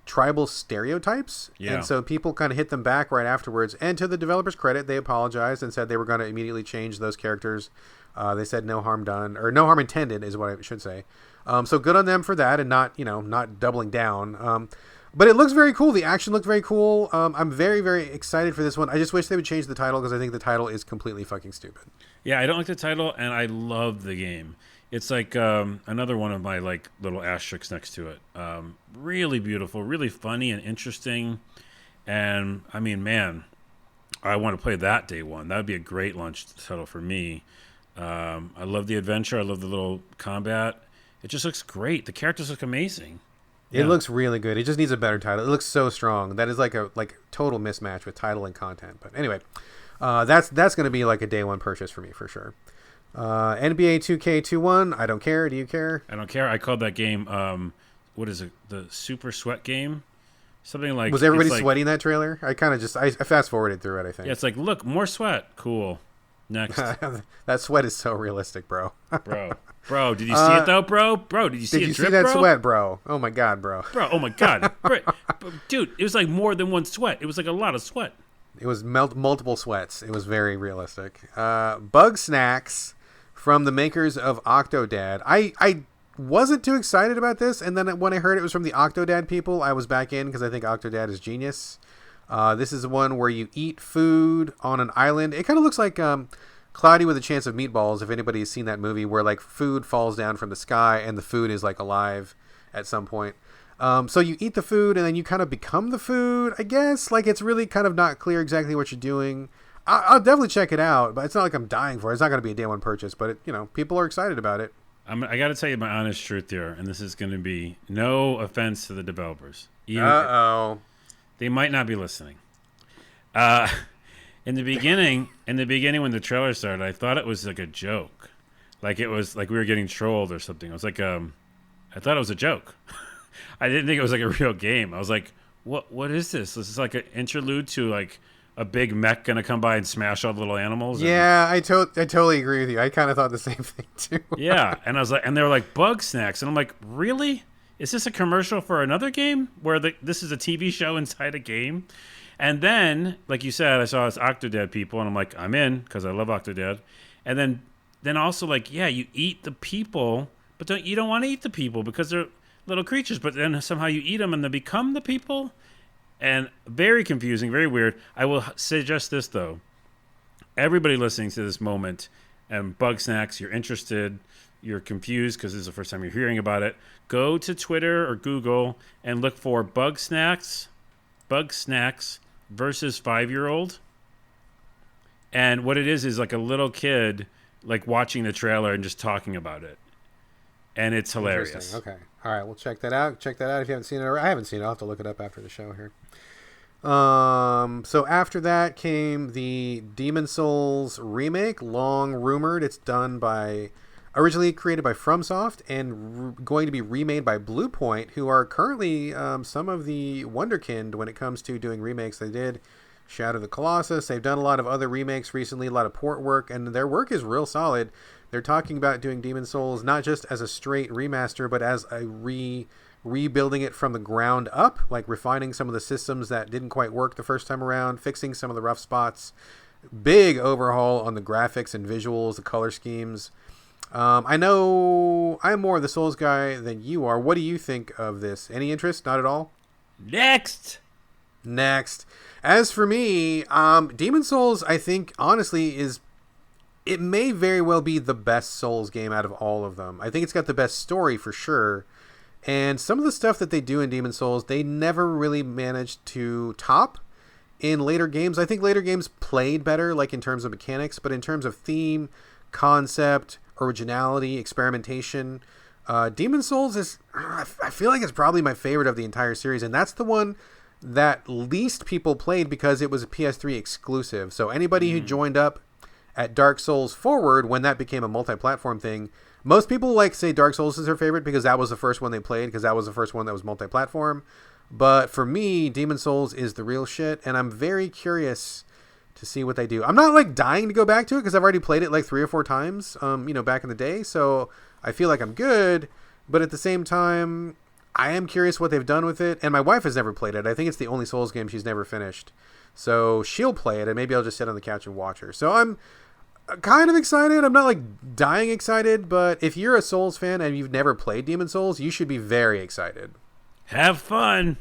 tribal stereotypes. Yeah. And so people kind of hit them back right afterwards. And to the developers' credit, they apologized and said they were going to immediately change those characters. They said no harm done, or no harm intended is what I should say. So good on them for that and not doubling down. But it looks very cool. The action looked very cool. I'm very, very excited for this one. I just wish they would change the title because I think the title is completely fucking stupid. Yeah, I don't like the title, and I love the game. It's like another one of my like little asterisks next to it. Really beautiful, really funny and interesting. And I mean, man, I want to play that day one. That would be a great launch title for me. I love the adventure. I love the little combat. It just looks great. The characters look amazing. It looks really good. It just needs a better title. It looks so strong. That is like a total mismatch with title and content. But anyway, that's going to be like a day one purchase for me for sure. NBA 2K21. I don't care. Do you care? I don't care. I called that game. What is it? The Super Sweat game. Something like. Was everybody sweating that trailer? I kind of I fast forwarded through it. I think. Yeah, it's like look more sweat. Cool. Next. That sweat is so realistic, bro. Bro, did you see it though, bro? Bro, did you see it drip, see that bro? sweat, bro? Oh my god, bro. Bro, oh my god. Dude, it was like more than one sweat. It was like a lot of sweat. It was multiple sweats. It was very realistic. Bug Snacks from the makers of Octodad. I wasn't too excited about this, and then when I heard it was from the Octodad people, I was back in because I think Octodad is genius. This is one where you eat food on an island. It kind of looks like Cloudy with a Chance of Meatballs, if anybody has seen that movie, where like food falls down from the sky and the food is like alive at some point. So you eat the food and then you kind of become the food, I guess. Like it's really kind of not clear exactly what you're doing. I'll definitely check it out, but it's not like I'm dying for it. It's not going to be a day one purchase, but people are excited about it. I got to tell you my honest truth here, and this is going to be no offense to the developers. They might not be listening. In the beginning, when the trailer started, I thought it was like a joke, like it was like we were getting trolled or something. I was like, I thought it was a joke. I didn't think it was like a real game. I was like, what is this? This is like an interlude to like a big mech gonna come by and smash all the little animals. Yeah, I totally agree with you. I kind of thought the same thing too. Yeah, and I was like, and they were like bug snacks, and I'm like, really? Is this a commercial for another game where this is a TV show inside a game? And then, like you said, I saw this Octodad people, and I'm like, I'm in because I love Octodad. And then also like, yeah, you eat the people, but you don't want to eat the people because they're little creatures. But then somehow you eat them and they become the people. And very confusing, very weird. I will suggest this though. Everybody listening to this moment and Bug Snacks, you're interested, you're confused because this is the first time you're hearing about it. Go to Twitter or Google and look for Bug Snacks versus 5-year-old. And what it is like a little kid like watching the trailer and just talking about it. And it's hilarious. Okay. All right, we'll check that out. Check that out if you haven't seen it. I haven't seen it. I'll have to look it up after the show here. So after that came the Demon Souls remake, long rumored. It's originally created by FromSoft and going to be remade by Bluepoint, who are currently some of the wonderkind when it comes to doing remakes. They did Shadow of the Colossus. They've done a lot of other remakes recently, a lot of port work, and their work is real solid. They're talking about doing Demon Souls not just as a straight remaster, but as a rebuilding it from the ground up, like refining some of the systems that didn't quite work the first time around, fixing some of the rough spots, big overhaul on the graphics and visuals, the color schemes. I know I'm more of the Souls guy than you are. What do you think of this? Any interest? Not at all? Next. As for me, Demon Souls, I think, honestly, it may very well be the best Souls game out of all of them. I think it's got the best story for sure. And some of the stuff that they do in Demon Souls, they never really managed to top in later games. I think later games played better, like in terms of mechanics, but in terms of theme, concept, originality, experimentation, Demon Souls I feel like it's probably my favorite of the entire series, and that's the one that least people played because it was a PS3 exclusive. So anybody who joined up at Dark Souls Forward when that became a multi-platform thing, most people say Dark Souls is their favorite because that was the first one they played, because that was the first one that was multi-platform. But for me, Demon Souls is the real shit, and I'm very curious to see what they do. I'm not dying to go back to it because I've already played it 3 or 4 times, back in the day. So I feel like I'm good, but at the same time, I am curious what they've done with it. And my wife has never played it. I think it's the only Souls game she's never finished. So she'll play it, and maybe I'll just sit on the couch and watch her. So I'm kind of excited. I'm not dying excited, but if you're a Souls fan and you've never played Demon Souls, you should be very excited. Have fun.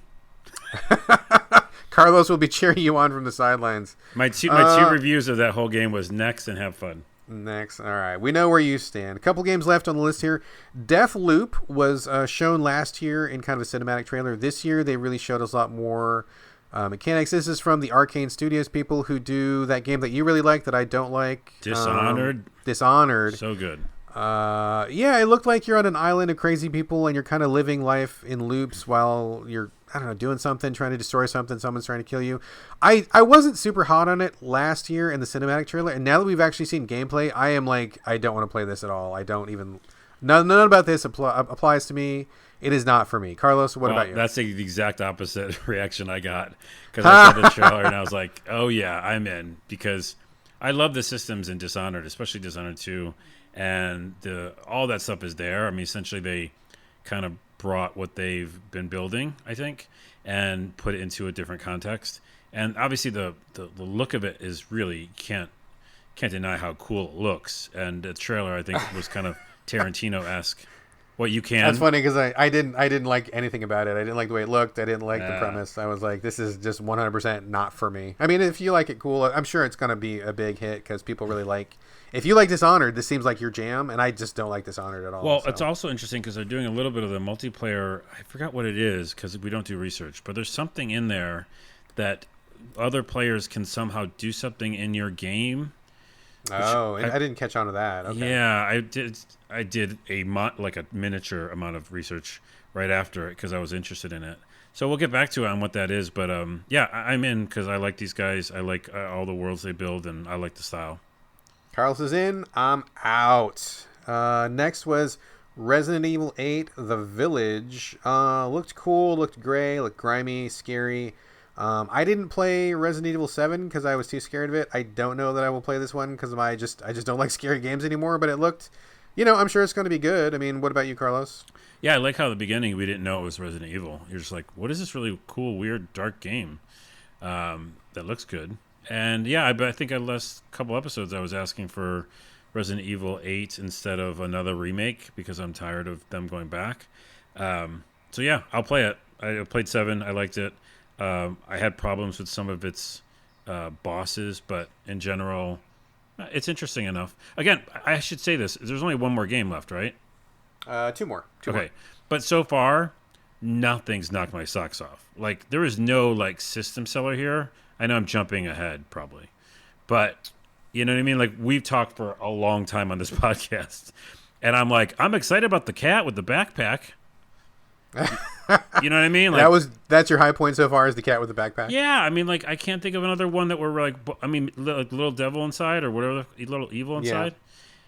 Carlos will be cheering you on from the sidelines. My two reviews of that whole game was next and have fun. Next. All right. We know where you stand. A couple games left on the list here. Deathloop was shown last year in kind of a cinematic trailer. This year, they really showed us a lot more mechanics. This is from the Arcane Studios people who do that game that you really like that I don't like. Dishonored. So good. Yeah, it looked like you're on an island of crazy people and you're kind of living life in loops while you're, I don't know, doing something, trying to destroy something, someone's trying to kill you. I wasn't super hot on it last year in the cinematic trailer, and now that we've actually seen gameplay, I am I don't want to play this at all. I don't even... None about this applies to me. It is not for me. Carlos, what about you? That's the exact opposite reaction I got, because I saw the trailer and I was like, oh yeah, I'm in, because I love the systems in Dishonored, especially Dishonored 2, and all that stuff is there. I mean, essentially they kind of brought what they've been building, I think, and put it into a different context. And obviously the look of it is really, can't deny how cool it looks. And the trailer, I think, was kind of Tarantino-esque. What you can. That's funny because I didn't like anything about it. I didn't like the way it looked. I didn't like the premise. I was like, this is just 100% not for me. I mean, if you like it, cool. I'm sure it's going to be a big hit because people really like... If you like Dishonored, this seems like your jam, and I just don't like Dishonored at all. Well, It's also interesting because they're doing a little bit of the multiplayer. I forgot what it is because we don't do research, but there's something in there that other players can somehow do something in your game. Oh, I didn't catch on to that. Okay. Yeah, I did a miniature amount of research right after it because I was interested in it. So we'll get back to it on what that is, but yeah, I'm in because I like these guys. I like all the worlds they build, and I like the style. Carlos is in. I'm out. Next was Resident Evil 8, The Village. Looked cool, looked gray, looked grimy, scary. I didn't play Resident Evil 7 because I was too scared of it. I don't know that I will play this one because I just don't like scary games anymore. But it looked, I'm sure it's going to be good. I mean, what about you, Carlos? Yeah, I like how at the beginning we didn't know it was Resident Evil. You're just like, what is this really cool, weird, dark game that looks good? And yeah, I think the last couple episodes I was asking for Resident Evil 8 instead of another remake because I'm tired of them going back. So yeah, I'll play it. I played 7. I liked it. I had problems with some of its bosses, but in general, it's interesting enough. Again, I should say this. There's only one more game left, right? Two more. Okay. But so far, nothing's knocked my socks off. Like, there is no, like, system seller here. I know I'm jumping ahead, probably. But, you know what I mean? Like, we've talked for a long time on this podcast. And I'm like, I'm excited about the cat with the backpack. You know what I mean? Like, that's your high point so far is the cat with the backpack? Yeah, I mean, like, I can't think of another one that we're like, I mean, like Little Devil Inside or whatever, Little Evil Inside.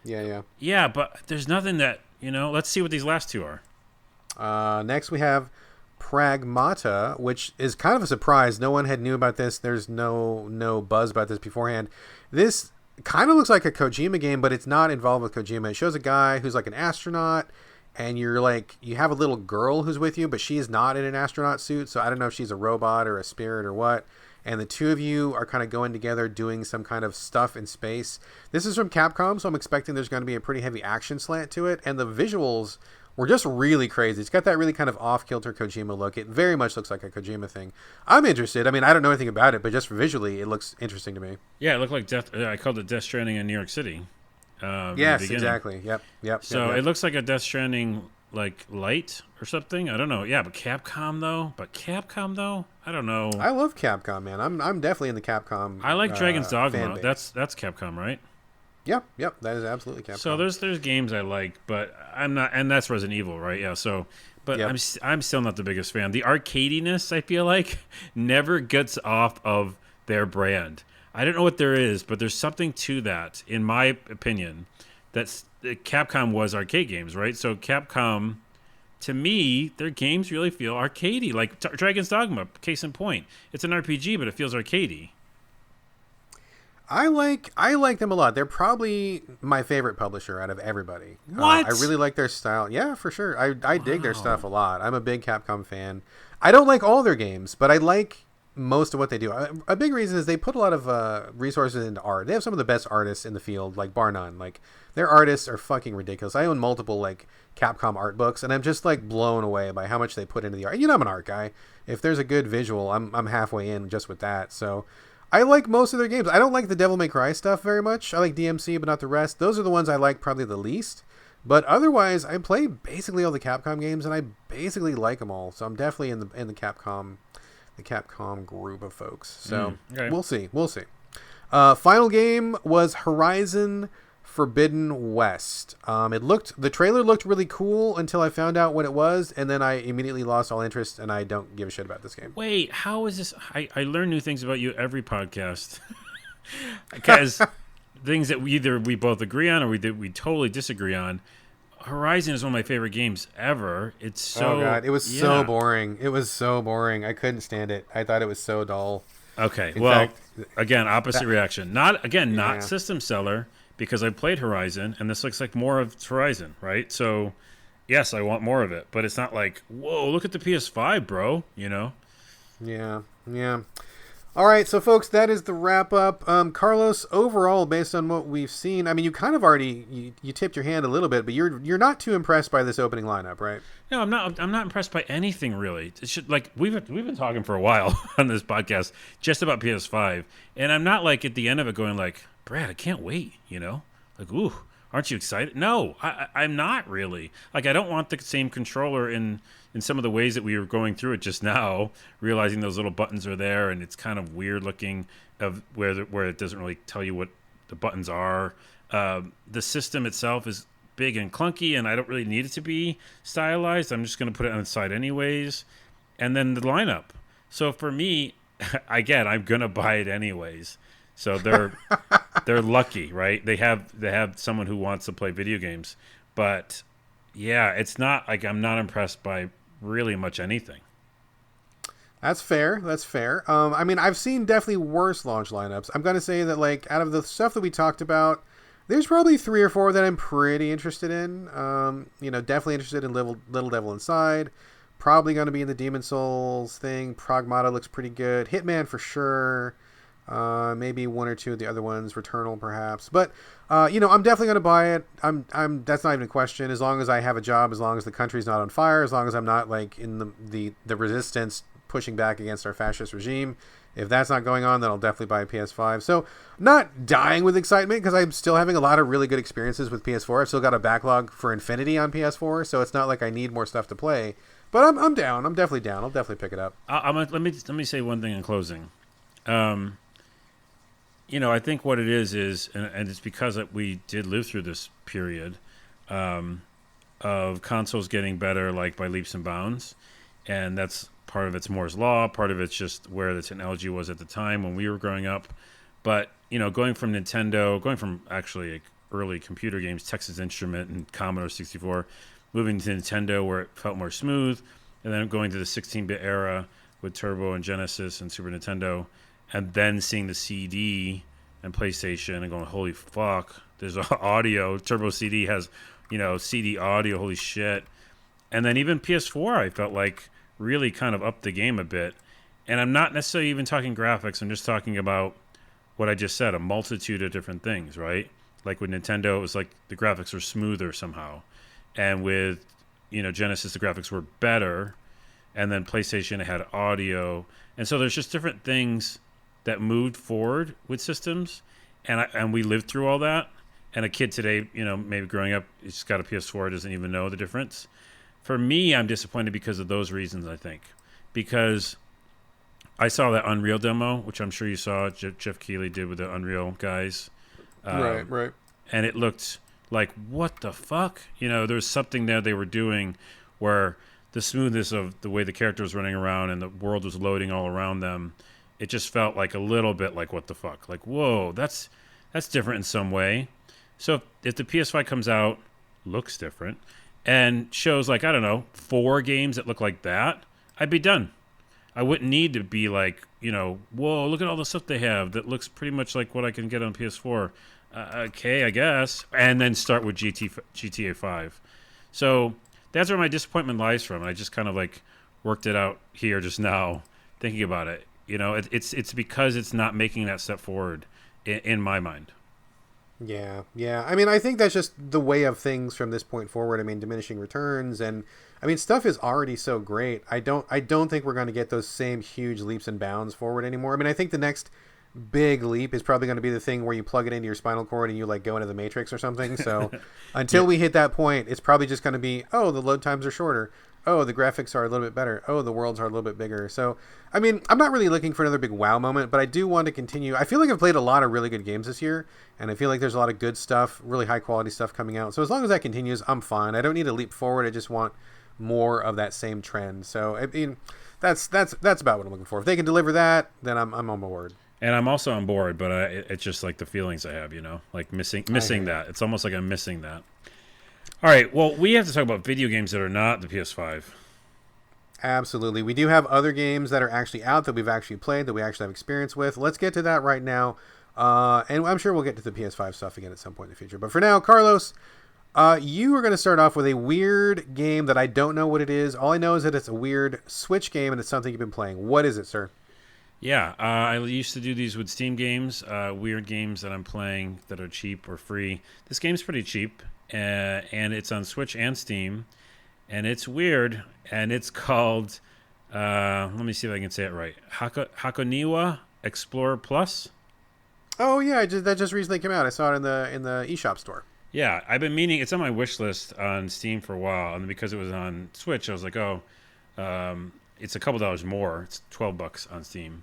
Yeah. Yeah, but there's nothing that, let's see what these last two are. Next we have Pragmata, which is kind of a surprise. No one had knew about this. There's no buzz about this beforehand. This kind of looks like a Kojima game, but it's not involved with Kojima. It shows a guy who's like an astronaut, and you have a little girl who's with you, but she is not in an astronaut suit, so I don't know if she's a robot or a spirit or what. And the two of you are kind of going together doing some kind of stuff in space. This is from Capcom, so I'm expecting there's going to be a pretty heavy action slant to it. And the visuals were just really crazy. It's got that really kind of off-kilter Kojima look. It very much looks like a Kojima thing. I'm interested. I mean, I don't know anything about it, but just visually, it looks interesting to me. Yeah, it looked like I called it Death Stranding in New York City. Yes, exactly. Yep. So it looks like a Death Stranding, like, light or something. I don't know. Yeah, but Capcom though. I don't know. I love Capcom, man. I'm definitely in the Capcom. I like Dragon's Dogma. That's Capcom, right? Yep. That is absolutely Capcom. So there's games I like, but I'm not, and that's Resident Evil, right? Yeah. So, but yep. I'm still not the biggest fan. The arcadiness, I feel like, never gets off of their brand. I don't know what there is, but there's something to that, in my opinion. Capcom was arcade games, right? So Capcom, to me, their games really feel arcadey. Like Dragon's Dogma, case in point. It's an RPG, but it feels arcadey. I like them a lot. They're probably my favorite publisher out of everybody. What? I really like their style. Yeah, for sure. I dig their stuff a lot. I'm a big Capcom fan. I don't like all their games, but I like most of what they do. A big reason is they put a lot of resources into art. They have some of the best artists in the field, like bar none. Like, their artists are fucking ridiculous. I own multiple like Capcom art books, and I'm just like blown away by how much they put into the art. I'm an art guy. If there's a good visual, I'm halfway in just with that. So I like most of their games. I don't like the Devil May Cry stuff very much. I like DMC, but not the rest. Those are the ones I like probably the least. But otherwise, I play basically all the Capcom games, and I basically like them all. So I'm definitely in the Capcom group of folks. So okay. We'll see. Final game was Horizon Forbidden West. The trailer looked really cool until I found out what it was, and then I immediately lost all interest, and I don't give a shit about this game. Wait, how is this? I learn new things about you every podcast. Because things that we both agree on or we totally disagree on. Horizon is one of my favorite games ever. It's so... Oh, God. It was so boring. It was so boring. I couldn't stand it. I thought it was so dull. Okay. In fact, again, opposite reaction. Not system seller, because I played Horizon, and this looks like more of Horizon, right? So, yes, I want more of it. But it's not like, whoa, look at the PS5, bro, Yeah. All right, so folks, that is the wrap up. Carlos, overall, based on what we've seen, I mean, you kind of already you tipped your hand a little bit, but you're not too impressed by this opening lineup, right? No, I'm not. I'm not impressed by anything really. It should, like, we've been talking for a while on this podcast just about PS5, and I'm not like at the end of it going like, Brad, I can't wait. Like, ooh, aren't you excited? No, I'm not really. Like, I don't want the same controller in some of the ways that we were going through it just now, realizing those little buttons are there, and it's kind of weird looking of where it doesn't really tell you what the buttons are. The system itself is big and clunky, and I don't really need it to be stylized. I'm just going to put it on the side anyways. And then the lineup. So for me, again, I'm going to buy it anyways. So they're lucky, right? They have someone who wants to play video games, but yeah, it's not like I'm not impressed by really much anything. That's fair. That's fair. I mean, I've seen definitely worse launch lineups. I'm gonna say that like out of the stuff that we talked about, there's probably 3 or 4 that I'm pretty interested in. Definitely interested in Little Devil Inside. Probably going to be in the Demon Souls thing. Pragmata looks pretty good. Hitman for sure. Maybe 1 or 2 of the other ones. Returnal perhaps. But I'm definitely going to buy it. I'm. That's not even a question. As long as I have a job, as long as the country's not on fire, as long as I'm not like in the resistance pushing back against our fascist regime. If that's not going on, then I'll definitely buy a PS5. So, not dying with excitement because I'm still having a lot of really good experiences with PS4. I've still got a backlog for Infinity on PS4, so it's not like I need more stuff to play. But I'm down. I'm definitely down. I'll definitely pick it up. Let me say one thing in closing. I think what it is, and it's because that we did live through this period of consoles getting better, like by leaps and bounds, and that's part of it's Moore's law, part of it's just where the technology was at the time when we were growing up. But going from actually like early computer games, Texas Instrument and Commodore 64, moving to Nintendo where it felt more smooth, and then going to the 16-bit era with Turbo and Genesis and Super Nintendo, and then seeing the CD and PlayStation and going, holy fuck, there's audio. Turbo CD has, CD audio, holy shit. And then even PS4, I felt like really kind of upped the game a bit. And I'm not necessarily even talking graphics. I'm just talking about what I just said, a multitude of different things, right? Like with Nintendo, it was like the graphics were smoother somehow. And with, Genesis, the graphics were better. And then PlayStation, it had audio. And so there's just different things that moved forward with systems. And we lived through all that. And a kid today, maybe growing up, he's got a PS4, doesn't even know the difference. For me, I'm disappointed because of those reasons, I think. Because I saw that Unreal demo, which I'm sure you saw, Jeff Keighley did with the Unreal guys. Right. And it looked like, what the fuck? There was something there they were doing where the smoothness of the way the character was running around and the world was loading all around them, it just felt like a little bit like, what the fuck? Like, whoa, that's different in some way. So if the PS5 comes out, looks different, and shows like, I don't know, 4 games that look like that, I'd be done. I wouldn't need to be like, whoa, look at all the stuff they have that looks pretty much like what I can get on PS4. Okay, I guess. And then start with GTA 5. So that's where my disappointment lies from. I just kind of like worked it out here just now, thinking about it. It's because it's not making that step forward in my mind. Yeah. I mean, I think that's just the way of things from this point forward. I mean, diminishing returns, and I mean, stuff is already so great. I don't think we're going to get those same huge leaps and bounds forward anymore. I mean, I think the next big leap is probably going to be the thing where you plug it into your spinal cord and you like go into the Matrix or something. So until we hit that point, it's probably just going to be, oh, the load times are shorter. Oh, the graphics are a little bit better. Oh, the worlds are a little bit bigger. So, I mean, I'm not really looking for another big wow moment, but I do want to continue. I feel like I've played a lot of really good games this year, and I feel like there's a lot of good stuff, really high quality stuff coming out. So as long as that continues, I'm fine. I don't need a leap forward. I just want more of that same trend. So, I mean, that's about what I'm looking for. If they can deliver that, then I'm on board. And I'm also on board, but it's just like the feelings I have, like missing that. It's almost like I'm missing that. All right, well, we have to talk about video games that are not the PS5. Absolutely. We do have other games that are actually out that we've actually played, that we actually have experience with. Let's get to that right now. And I'm sure we'll get to the PS5 stuff again at some point in the future. But for now, Carlos, you are going to start off with a weird game that I don't know what it is. All I know is that it's a weird Switch game and it's something you've been playing. What is it, sir? Yeah, I used to do these with Steam games, weird games that I'm playing that are cheap or free. This game's pretty cheap. And it's on Switch and Steam, and it's weird, and it's called, let me see if I can say it right, Hakoniwa Explorer Plus. Oh yeah, that just recently came out. I saw it in the eShop store. Yeah, I've been meaning, it's on my wish list on Steam for a while, and because it was on Switch, I was like, it's a couple dollars more. It's $12 on Steam.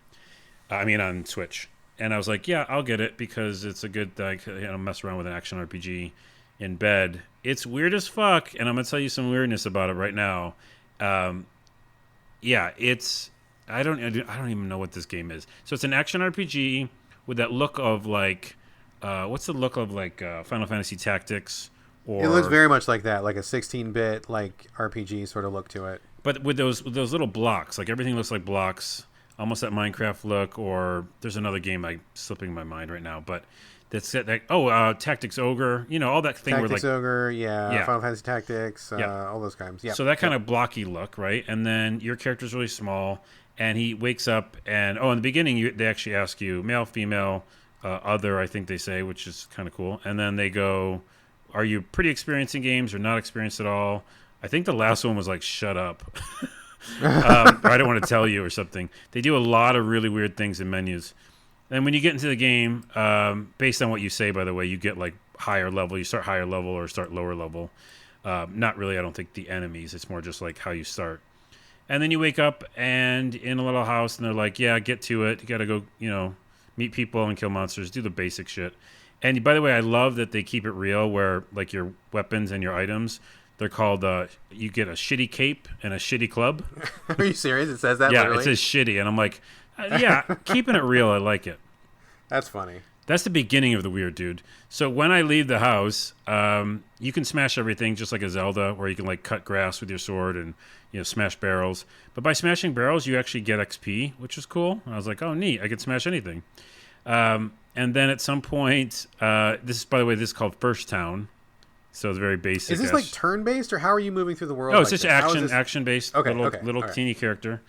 On Switch. And I was like, yeah, I'll get it because it's a good, mess around with an action RPG in bed. It's weird as fuck, and I'm gonna tell you some weirdness about it right now. It's I don't even know what this game is. So it's an action RPG with that look of like what's the look of like Final Fantasy Tactics It looks very much like that, like a 16-bit like RPG sort of look to it. But with those little blocks, like everything looks like blocks, almost that Minecraft look. Or there's another game slipping my mind right now, but that's Tactics Ogre, all that thing. Tactics Ogre, Final Fantasy Tactics, all those kinds. Yeah. So that kind of blocky look, right? And then your character's really small, and he wakes up, and in the beginning they actually ask you male, female, other, I think they say, which is kind of cool. And then they go, are you pretty experienced in games or not experienced at all? I think the last one was like, shut up. Or I don't want to tell you or something. They do a lot of really weird things in menus. And when you get into the game, based on what you say, by the way, you get like higher level. You start higher level or start lower level. Not really, I don't think, the enemies. It's more just like how you start. And then you wake up and in a little house, and they're like, yeah, get to it. You got to go, meet people and kill monsters, do the basic shit. And by the way, I love that they keep it real where like your weapons and your items, they're called, you get a shitty cape and a shitty club. Are you serious? It says that literally? It says shitty. And I'm like, yeah, keeping it real, I like it. That's funny. That's the beginning of the weird, dude. So when I leave the house, you can smash everything just like a Zelda, where you can like cut grass with your sword and smash barrels. But by smashing barrels, you actually get XP, which is cool. I was like, oh, neat. I can smash anything. And then at some point, this is called First Town. So it's very basic. Is this like turn-based, or how are you moving through the world? Oh, it's just action-based. Okay, little teeny character.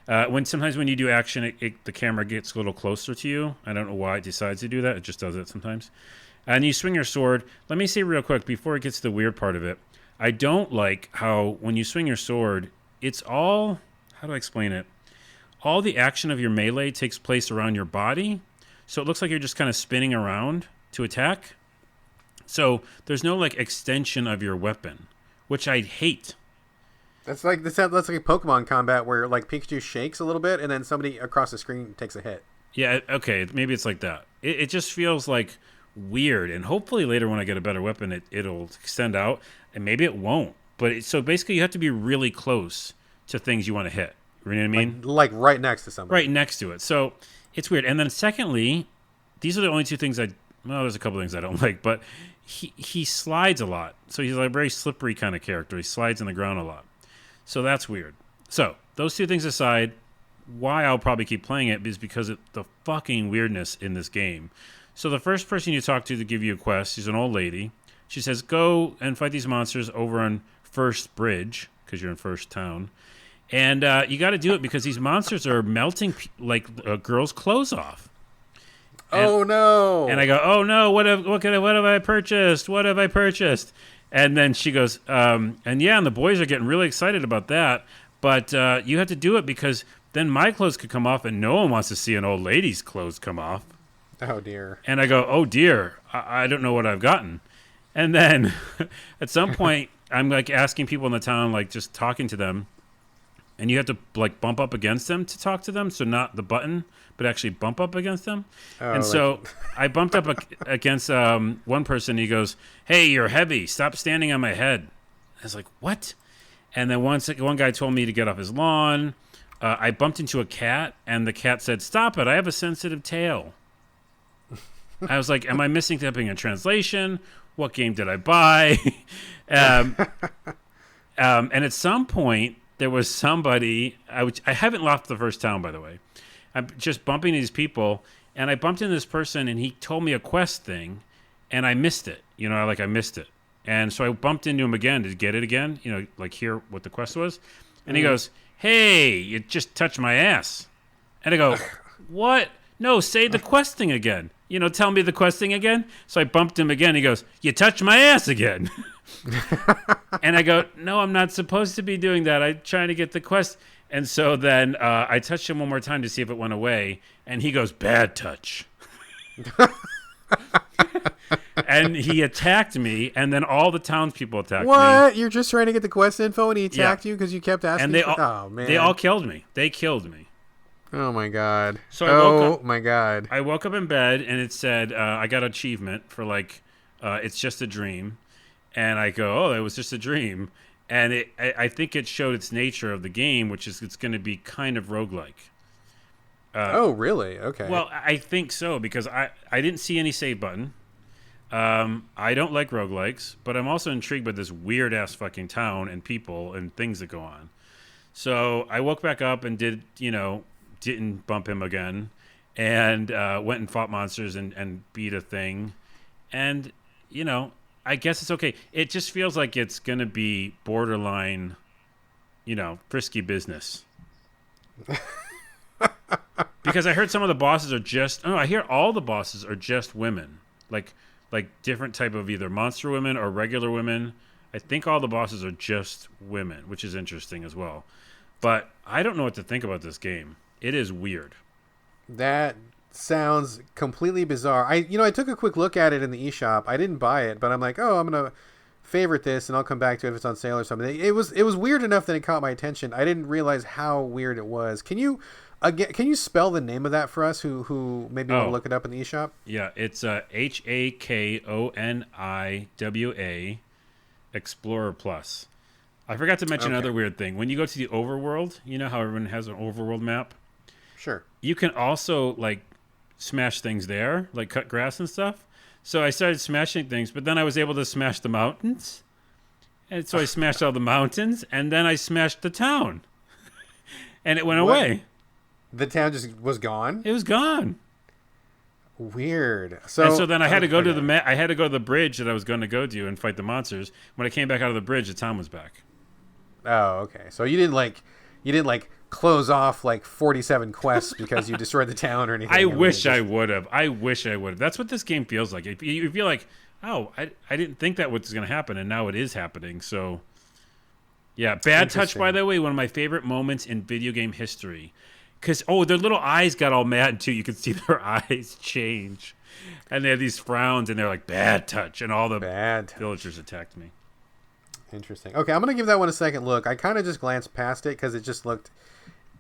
Sometimes when you do action, the camera gets a little closer to you. I don't know why it decides to do that. It just does it sometimes. And you swing your sword. Let me say real quick, before it gets to the weird part of it, I don't like how when you swing your sword, it's all, how do I explain it? All the action of your melee takes place around your body. So it looks like you're just kind of spinning around to attack. So there's no like extension of your weapon, which I hate. That's like a Pokemon combat where like Pikachu shakes a little bit and then somebody across the screen takes a hit. Yeah, okay, maybe it's like that. It just feels like weird, and hopefully later when I get a better weapon, it'll extend out, and maybe it won't. But so basically, you have to be really close to things you want to hit. You know what I mean? Like right next to somebody. Right next to it. So it's weird. And then secondly, these are the only two things there's a couple things I don't like, but he slides a lot. So he's like a very slippery kind of character. He slides on the ground a lot. So that's weird. So those two things aside, why I'll probably keep playing it is because of the fucking weirdness in this game. So the first person you talk to give you a quest, she's an old lady. She says, go and fight these monsters over on First Bridge, because you're in First Town. And you got to do it because these monsters are melting like a girl's clothes off. Oh no! And I go, oh no! What have I purchased? What have I purchased? And then she goes, and the boys are getting really excited about that. But you have to do it because then my clothes could come off, and no one wants to see an old lady's clothes come off. Oh dear! And I go, oh dear, I don't know what I've gotten. And then at some point, I'm like asking people in the town, like just talking to them. And you have to like bump up against them to talk to them. So not the button, but actually bump up against them. Oh, and so I bumped up against one person. He goes, hey, you're heavy. Stop standing on my head. I was like, what? And then one guy told me to get off his lawn. I bumped into a cat, and the cat said, stop it. I have a sensitive tail. I was like, am I missing something in translation? What game did I buy? And at some point, there was somebody, I haven't left the First Town, by the way. I'm just bumping these people, and I bumped into this person, and he told me a quest thing, and I missed it. I missed it. And so I bumped into him again to get it again, like hear what the quest was. And he goes, hey, you just touched my ass. And I go, what? No, say the quest thing again. Tell me the quest thing again. So I bumped him again. He goes, you touched my ass again. And I go, no, I'm not supposed to be doing that. I'm trying to get the quest. And so then I touched him one more time to see if it went away. And he goes, bad touch. And he attacked me. And then all the townspeople attacked me. What? You're just trying to get the quest info and he attacked you because you kept asking? And oh, man. They all killed me. They killed me. Oh, my God. So my God. I woke up in bed, and it said, I got an achievement for, it's just a dream. And I go, oh, it was just a dream. And I think it showed its nature of the game, which is it's going to be kind of roguelike. Oh, really? Okay. Well, I think so, because I didn't see any save button. I don't like roguelikes, but I'm also intrigued by this weird ass fucking town and people and things that go on. So I woke back up and didn't bump him again, and went and fought monsters and beat a thing. And, I guess it's okay. It just feels like it's going to be borderline, frisky business. Because I heard some of the bosses are just... Oh, I hear all the bosses are just women. Like different type of either monster women or regular women. I think all the bosses are just women, which is interesting as well. But I don't know what to think about this game. It is weird. That sounds completely bizarre. I took a quick look at it in the eShop. I didn't buy it, but I'm like, oh, I'm gonna favorite this, and I'll come back to it if it's on sale or something. It was weird enough that it caught my attention. I didn't realize how weird it was. Can you spell the name of that for us who maybe want to look it up in the eShop? Yeah, it's Hakoniwa Explorer Plus. I forgot to mention another weird thing. When you go to the overworld, you know how everyone has an overworld map? Sure. You can also, smash things there, like cut grass and stuff. So I started smashing things, but then I was able to smash the mountains. And so I smashed all the mountains, and then I smashed the town. And it went away. The town just was gone? It was gone. Weird. So then I had to go to I had to go to the bridge that I was going to go to and fight the monsters. When I came back out of the bridge, the town was back. Oh, okay. So you didn't close off 47 quests because you destroyed the town or anything. I wish I would have. That's what this game feels like. You feel like, oh, I didn't think that was going to happen, and now it is happening. So, yeah. Bad Touch, by the way, one of my favorite moments in video game history. Because, their little eyes got all mad, too. You could see their eyes change. And they had these frowns, and they're like, bad touch. And all the villagers attacked me. Interesting. Okay, I'm going to give that one a second look. I kind of just glanced past it because it just looked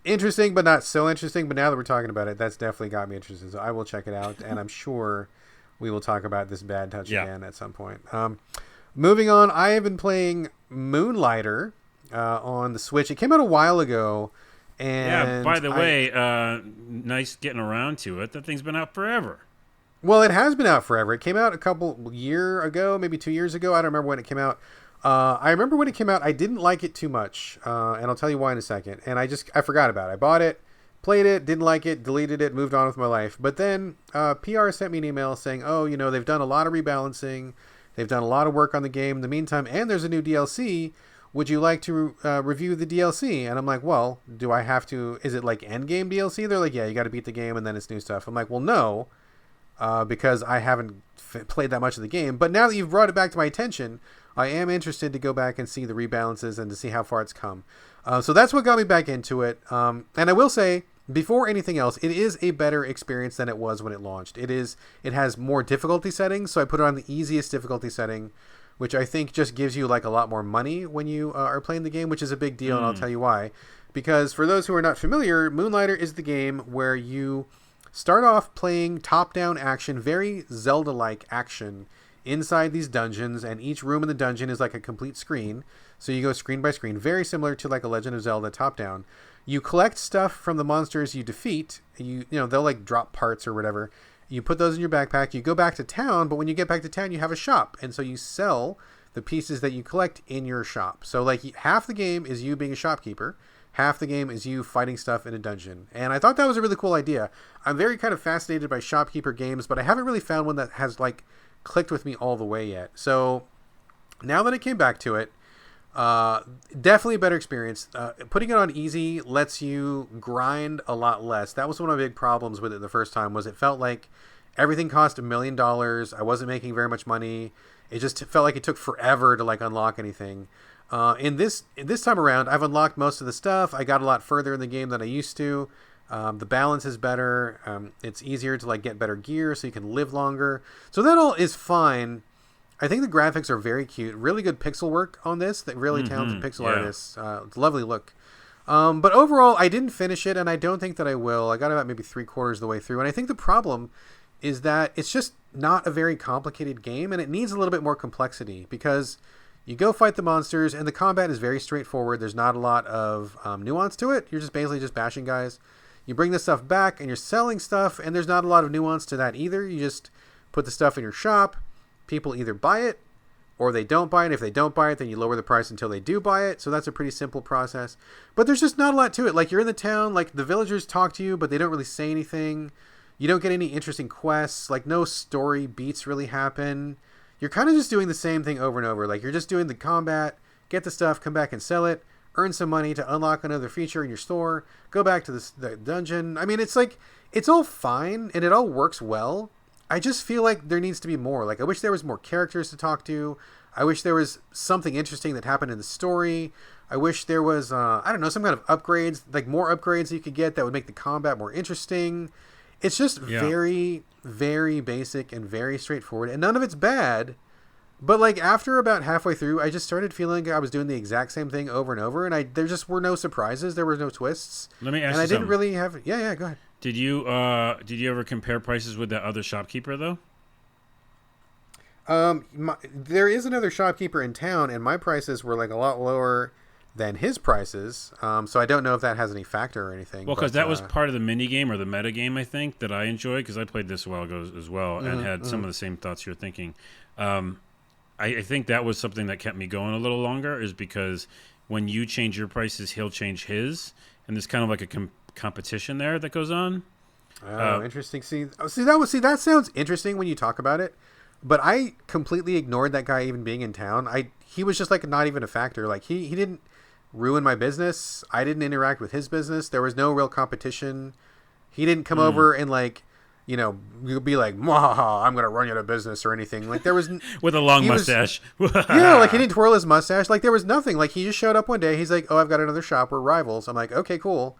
interesting, but not so interesting. But now that we're talking about it, that's definitely got me interested. So I will check it out, and I'm sure we will talk about this Bad Touch again at some point. Moving on, I have been playing Moonlighter on the Switch. It came out a while ago. And by the way, nice getting around to it. That thing's been out forever. Well, it has been out forever. It came out a year ago, maybe 2 years ago. I don't remember when it came out. I remember when it came out, I didn't like it too much, and I'll tell you why in a second. And I forgot about it. I bought it, played it, didn't like it, deleted it, moved on with my life. But then PR sent me an email saying, they've done a lot of rebalancing. They've done a lot of work on the game in the meantime, and there's a new DLC. Would you like to review the DLC? And I'm like, well, do I have to? Is it like endgame DLC? They're like, yeah, you got to beat the game and then it's new stuff. I'm like, well, no, because I haven't played that much of the game. But now that you've brought it back to my attention, I am interested to go back and see the rebalances and to see how far it's come. So that's what got me back into it. And I will say, before anything else, it is a better experience than it was when it launched. It has more difficulty settings, so I put it on the easiest difficulty setting, which I think just gives you a lot more money when you are playing the game, which is a big deal, and I'll tell you why. Because for those who are not familiar, Moonlighter is the game where you start off playing top-down action, very Zelda-like action, inside these dungeons, and each room in the dungeon is like a complete screen. So you go screen by screen, very similar to a Legend of Zelda top-down. You collect stuff from the monsters you defeat. They'll drop parts or whatever. You put those in your backpack, you go back to town, but when you get back to town, you have a shop. And so you sell the pieces that you collect in your shop. So half the game is you being a shopkeeper, half the game is you fighting stuff in a dungeon. And I thought that was a really cool idea. I'm very kind of fascinated by shopkeeper games, but I haven't really found one that has clicked with me all the way yet. So now that I came back to it, definitely a better experience. Putting it on easy lets you grind a lot less. That was one of my big problems with it the first time, was it felt like everything cost $1 million. I wasn't making very much money. It just felt like it took forever to unlock anything. In this time around, I've unlocked most of the stuff. I got a lot further in the game than I used to. The balance is better. It's easier to get better gear so you can live longer. So that all is fine. I think the graphics are very cute. Really good pixel work on this. Really talented pixel artists. It's a lovely look. But overall, I didn't finish it, and I don't think that I will. I got about maybe 3/4 of the way through. And I think the problem is that it's just not a very complicated game, and it needs a little bit more complexity, because you go fight the monsters, and the combat is very straightforward. There's not a lot of nuance to it. You're just basically just bashing guys. You bring this stuff back, and you're selling stuff, and there's not a lot of nuance to that either. You just put the stuff in your shop. people either buy it or they don't buy it. If they don't buy it, then you lower the price until they do buy it. So that's a pretty simple process. But there's just not a lot to it. Like, you're in the town, like, the villagers talk to you, but they don't really say anything. You don't get any interesting quests. Like, no story beats really happen. You're kind of just doing the same thing over and over. Like, you're just doing the combat, get the stuff, come back and sell it, earn some money to unlock another feature in your store, go back to the dungeon. I mean, it's like, it's all fine, and it all works well. I just feel like there needs to be more. Like, I wish there was more characters to talk to. I wish there was something interesting that happened in the story. I wish there was, I don't know, some kind of upgrades, like more upgrades you could get that would make the combat more interesting. It's just very, very basic and very straightforward, and none of it's bad. But like after about halfway through, I just started feeling like I was doing the exact same thing over and over, and there just were no surprises, there were no twists. Let me ask and you I didn't something. really have. Yeah, go ahead. Did you ever compare prices with that other shopkeeper though? There is another shopkeeper in town, and my prices were like a lot lower than his prices. So I don't know if that has any factor or anything. Well, because that was part of the mini game or the meta game, I think, that I enjoyed, because I played this a while ago as well, and had some of the same thoughts you're thinking. I think that was something that kept me going a little longer, is because when you change your prices, he'll change his, and there's kind of like a competition there that goes on. Oh, interesting. That sounds interesting when you talk about it. But I completely ignored that guy even being in town. He was just like not even a factor. Like he didn't ruin my business. I didn't interact with his business. There was no real competition. He didn't come over and like, you know, be like, I'm going to run you out of business or anything. Like there was with a long mustache. Yeah, like he didn't twirl his mustache. Like there was nothing. Like he just showed up one day. He's like, oh, I've got another shop. We're rivals. I'm like, okay, cool.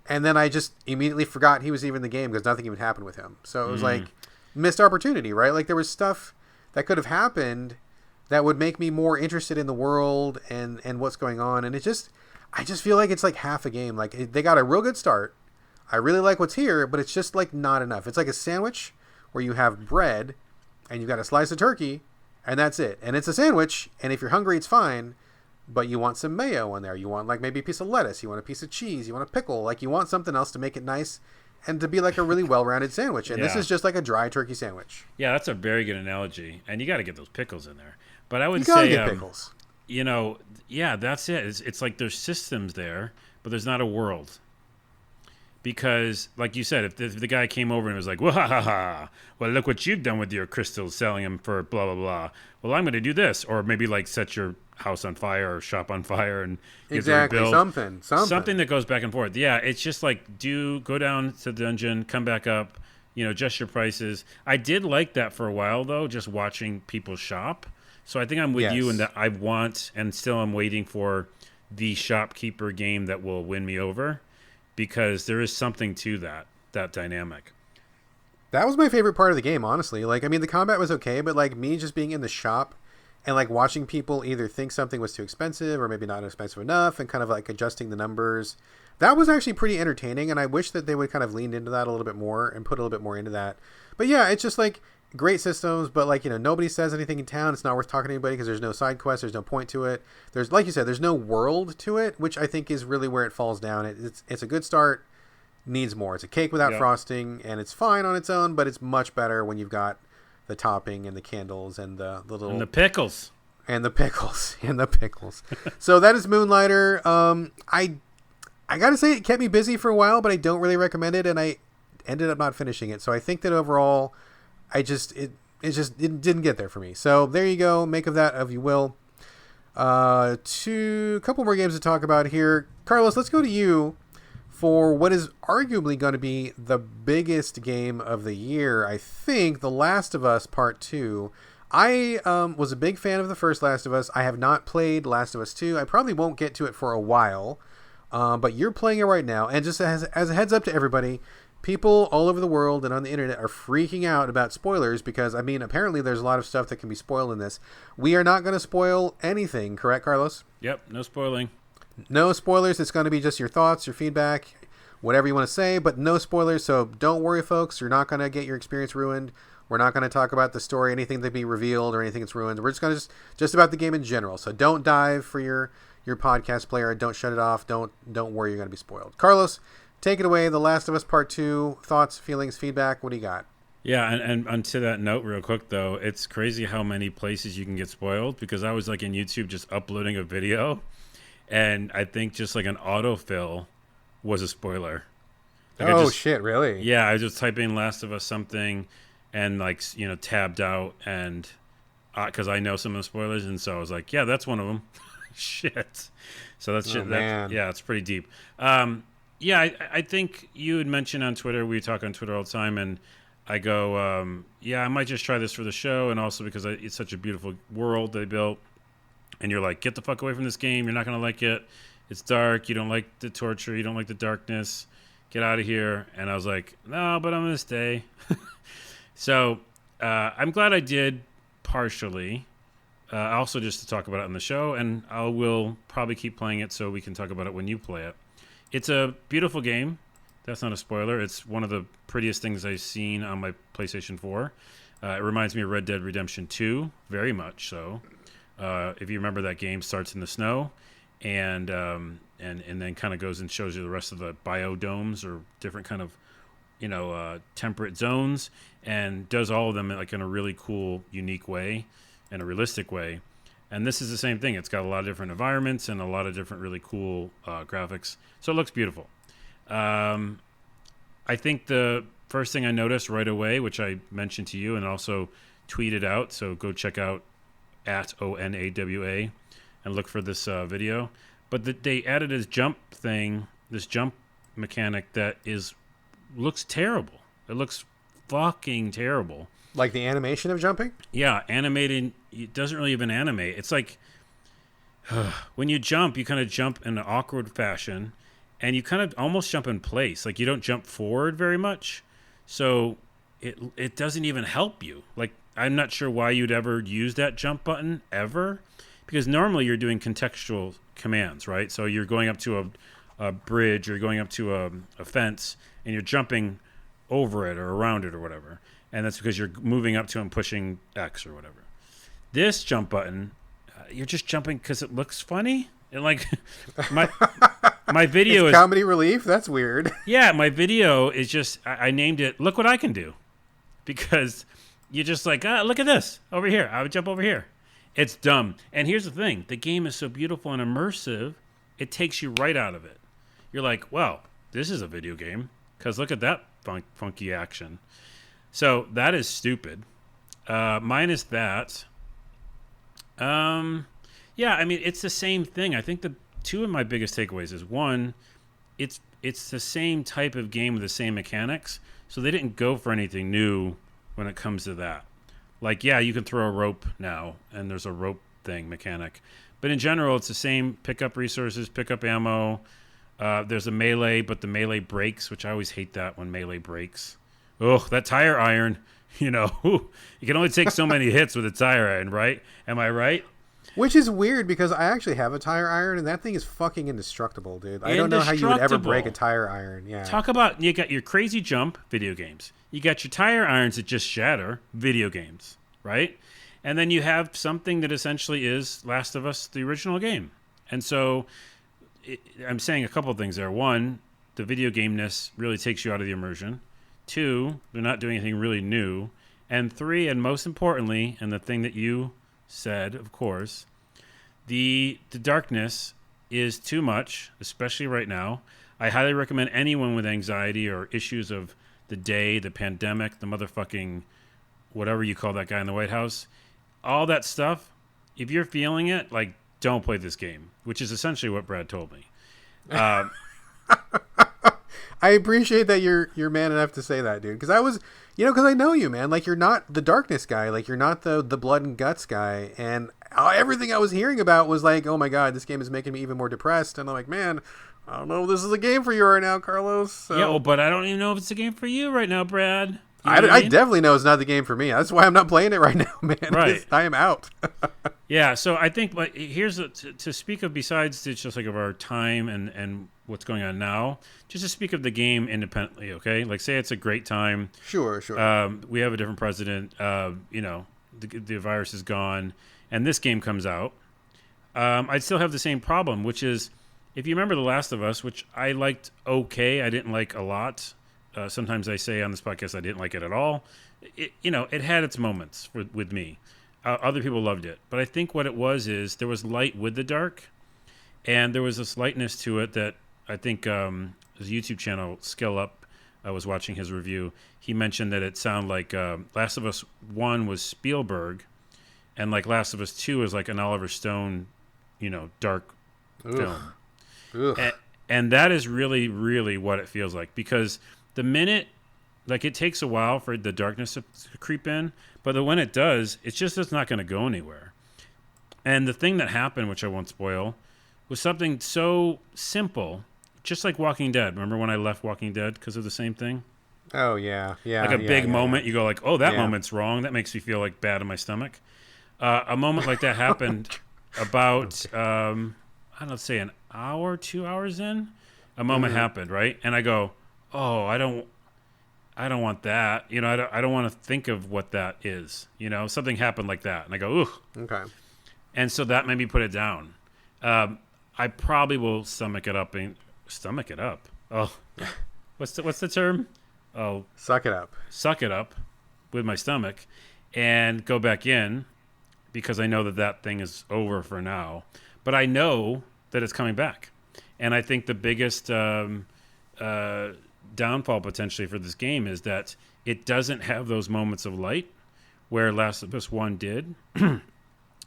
And then I just immediately forgot he was even in the game because nothing even happened with him. So it was like missed opportunity, right? Like there was stuff that could have happened that would make me more interested in the world and what's going on. And I just feel like it's like half a game. Like they got a real good start. I really like what's here, but it's just like not enough. It's like a sandwich where you have bread and you've got a slice of turkey and that's it. And it's a sandwich. And if you're hungry, it's fine. But you want some mayo on there. You want like maybe a piece of lettuce. You want a piece of cheese. You want a pickle. Like you want something else to make it nice and to be like a really well-rounded sandwich. And this is just like a dry turkey sandwich. Yeah, that's a very good analogy. And you got to get those pickles in there. But I would you gotta say, get pickles. You know, yeah, that's it. It's like there's systems there, but there's not a world. Because, like you said, if the guy came over and was like, well, look what you've done with your crystals, selling them for blah, blah, blah. Well, I'm going to do this. Or maybe, like, set your house on fire or shop on fire and get exactly. bill. Something that goes back and forth. Yeah, it's just like, go down to the dungeon, come back up, you know, adjust your prices. I did like that for a while, though, just watching people shop. So I think I'm with you in that I want, and still I'm waiting for the shopkeeper game that will win me over. Because there is something to that dynamic. That was my favorite part of the game, honestly. Like, I mean, the combat was okay, but like me just being in the shop and like watching people either think something was too expensive or maybe not expensive enough and kind of like adjusting the numbers, that was actually pretty entertaining. And I wish that they would kind of lean into that a little bit more and put a little bit more into that. But yeah, it's just like great systems, but like, you know, nobody says anything in town. It's not worth talking to anybody because there's no side quest. There's no point to it. There's, like you said, there's no world to it, which I think is really where it falls down. It's a good start, needs more. It's a cake without frosting, and it's fine on its own, but it's much better when you've got the topping and the candles and the little... And the pickles. And the pickles. And the pickles. So that is Moonlighter. I gotta say, it kept me busy for a while, but I don't really recommend it, and I ended up not finishing it. So I think that overall... it didn't get there for me. So there you go. Make of that of you will. A couple more games to talk about here. Carlos, let's go to you for what is arguably going to be the biggest game of the year. I think The Last of Us Part 2. I was a big fan of the first Last of Us. I have not played Last of Us 2. I probably won't get to it for a while. But you're playing it right now. And just as a heads up to everybody, people all over the world and on the internet are freaking out about spoilers because, I mean, apparently there's a lot of stuff that can be spoiled in this. We are not going to spoil anything, correct, Carlos? Yep, no spoiling. No spoilers. It's going to be just your thoughts, your feedback, whatever you want to say, but no spoilers. So don't worry, folks. You're not going to get your experience ruined. We're not going to talk about the story, anything that be revealed or anything that's ruined. We're just going to just about the game in general. So don't dive for your podcast player. Don't shut it off. Don't worry. You're going to be spoiled. Carlos, take it away. The Last of Us Part 2. Thoughts, feelings, feedback. What do you got? Yeah. And to that note, real quick though, it's crazy how many places you can get spoiled because I was like in YouTube just uploading a video, and I think just like an autofill was a spoiler. Like I Oh just shit! Really? yeah, I was just typing Last of Us something, and like tabbed out and because I know some of the spoilers, and so I was like, yeah, that's one of them. Shit. So that's Oh shit. That man. yeah, it's pretty deep. Yeah, I think you had mentioned on Twitter. We talk on Twitter all the time, and I go, yeah, I might just try this for the show, and also because it's such a beautiful world they built. And you're like, get the fuck away from this game. You're not gonna like it. It's dark. You don't like the torture. You don't like the darkness. Get out of here. And I was like, no, but I'm gonna stay. So I'm glad I did partially. Also, just to talk about it on the show, and I will probably keep playing it so we can talk about it when you play it. It's a beautiful game. That's not a spoiler. It's one of the prettiest things I've seen on my PlayStation 4. It reminds me of Red Dead Redemption 2, very much so. If you remember, that game starts in the snow, and then kind of goes and shows you the rest of the biodomes or different kind of temperate zones, and does all of them like in a really cool, unique way, in a realistic way. And this is the same thing. It's got a lot of different environments and a lot of different really cool graphics. So it looks beautiful. I think the first thing I noticed right away, which I mentioned to you and also tweeted out, so go check out at ONAWA and look for this video. But they added this jump mechanic that looks terrible. It looks fucking terrible. Like the animation of jumping? Yeah, animated. It doesn't really even animate. It's like when you jump, you kind of jump in an awkward fashion, and you kind of almost jump in place. Like you don't jump forward very much, so it doesn't even help you. Like I'm not sure why you'd ever use that jump button ever, because normally you're doing contextual commands, right? So you're going up to a bridge, or you're going up to a fence, and you're jumping over it or around it or whatever. And that's because you're moving up to and pushing X or whatever. This jump button, you're just jumping because it looks funny. And like my video it's is comedy relief. That's weird. Yeah, my video is just I named it "Look What I Can Do," because you're just like, look at this over here. I would jump over here. It's dumb. And here's the thing: the game is so beautiful and immersive, it takes you right out of it. You're like, well, this is a video game because look at that funky action. So that is stupid. Minus that. Yeah, I mean, it's the same thing. I think the two of my biggest takeaways is one, it's the same type of game with the same mechanics. So they didn't go for anything new when it comes to that. Like, yeah, you can throw a rope now, and there's a rope thing mechanic. But in general, it's the same. Pick up resources, pick up ammo. There's a melee, but the melee breaks, which I always hate that when melee breaks. Oh, that tire iron, you can only take so many hits with a tire iron, right? Am I right? Which is weird because I actually have a tire iron and that thing is fucking indestructible, dude. I don't know how you would ever break a tire iron. Yeah. Talk about, you got your crazy jump, video games. You got your tire irons that just shatter, video games, right? And then you have something that essentially is Last of Us, the original game. And so I'm saying a couple of things there. One, the video gameness really takes you out of the immersion. Two, they're not doing anything really new. And three, and most importantly, and the thing that you said, of course, the darkness is too much, especially right now. I highly recommend anyone with anxiety or issues of the day, the pandemic, the motherfucking whatever you call that guy in the White House, all that stuff, if you're feeling it, like, don't play this game, which is essentially what Brad told me. I appreciate that you're man enough to say that, dude. Because I was, because I know you, man. Like, you're not the darkness guy. Like, you're not the blood and guts guy. And everything I was hearing about was like, oh my god, this game is making me even more depressed. And I'm like, man, I don't know if this is a game for you right now, Carlos. So. Yeah, well, but I don't even know if it's a game for you right now, Brad. I definitely know it's not the game for me. That's why I'm not playing it right now, man. Right. I am out. Yeah, so I think here's to speak of, besides just like of our time and what's going on now, just to speak of the game independently, okay? Like, say it's a great time. Sure. We have a different president. The virus is gone, and this game comes out. I'd still have the same problem, which is, if you remember The Last of Us, which I liked okay, I didn't like a lot. Sometimes I say on this podcast I didn't like it at all. It had its moments with me. Other people loved it. But I think what it was is there was light with the dark, and there was this lightness to it that I think his YouTube channel, Skill Up, I was watching his review. He mentioned that it sounded like Last of Us 1 was Spielberg, and like Last of Us 2 is like an Oliver Stone, dark film. And that is really, really what it feels like. Because the minute, like it takes a while for the darkness to creep in, but when it does, it's not going to go anywhere. And the thing that happened, which I won't spoil, was something so simple, just like Walking Dead. Remember when I left Walking Dead because of the same thing? Oh, yeah. Like a big moment, you go like, oh, that moment's wrong. That makes me feel like bad in my stomach. A moment like that happened about, I don't know, say an hour, 2 hours in. A moment happened, right? And I go, oh, I don't want that. I don't want to think of what that is. Something happened like that. And I go, ugh. Okay. And so that made me put it down. I probably will stomach it up. Oh, what's the term? Oh, suck it up. Suck it up with my stomach and go back in because I know that thing is over for now. But I know that it's coming back. And I think the biggest downfall potentially for this game is that it doesn't have those moments of light where Last of Us 1 did. And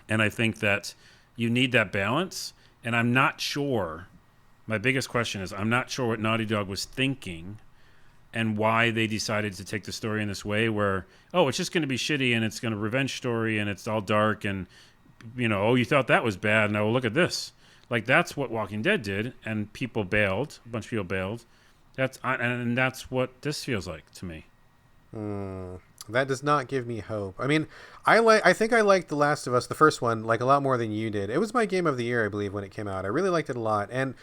I think that you need that balance. And I'm not sure. My biggest question is I'm not sure what Naughty Dog was thinking and why they decided to take the story in this way where, oh, it's just going to be shitty and it's going to revenge story and it's all dark and, oh, you thought that was bad. Now look at this. Like that's what Walking Dead did, and people bailed. A bunch of people bailed. That's what this feels like to me. That does not give me hope. I mean, I think I liked The Last of Us, the first one, like a lot more than you did. It was my game of the year, I believe, when it came out. I really liked it a lot, and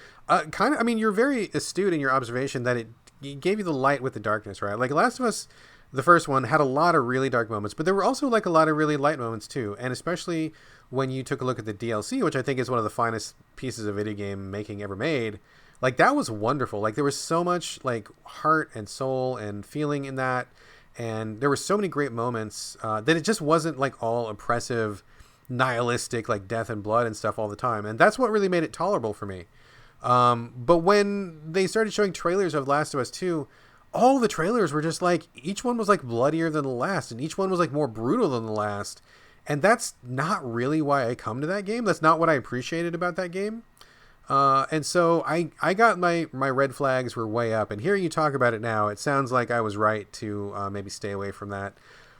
you're very astute in your observation that it gave you the light with the darkness, right? Like Last of Us, the first one, had a lot of really dark moments, but there were also like a lot of really light moments too, and especially when you took a look at the DLC, which I think is one of the finest pieces of video game making ever made. Like that was wonderful. Like there was so much like heart and soul and feeling in that. And there were so many great moments that it just wasn't like all oppressive, nihilistic, like death and blood and stuff all the time. And that's what really made it tolerable for me. But when they started showing trailers of Last of Us 2, all the trailers were just like, each one was like bloodier than the last. And each one was like more brutal than the last. And that's not really why I come to that game. That's not what I appreciated about that game. And so I got my red flags were way up, and hearing you talk about it now, it sounds like I was right to maybe stay away from that.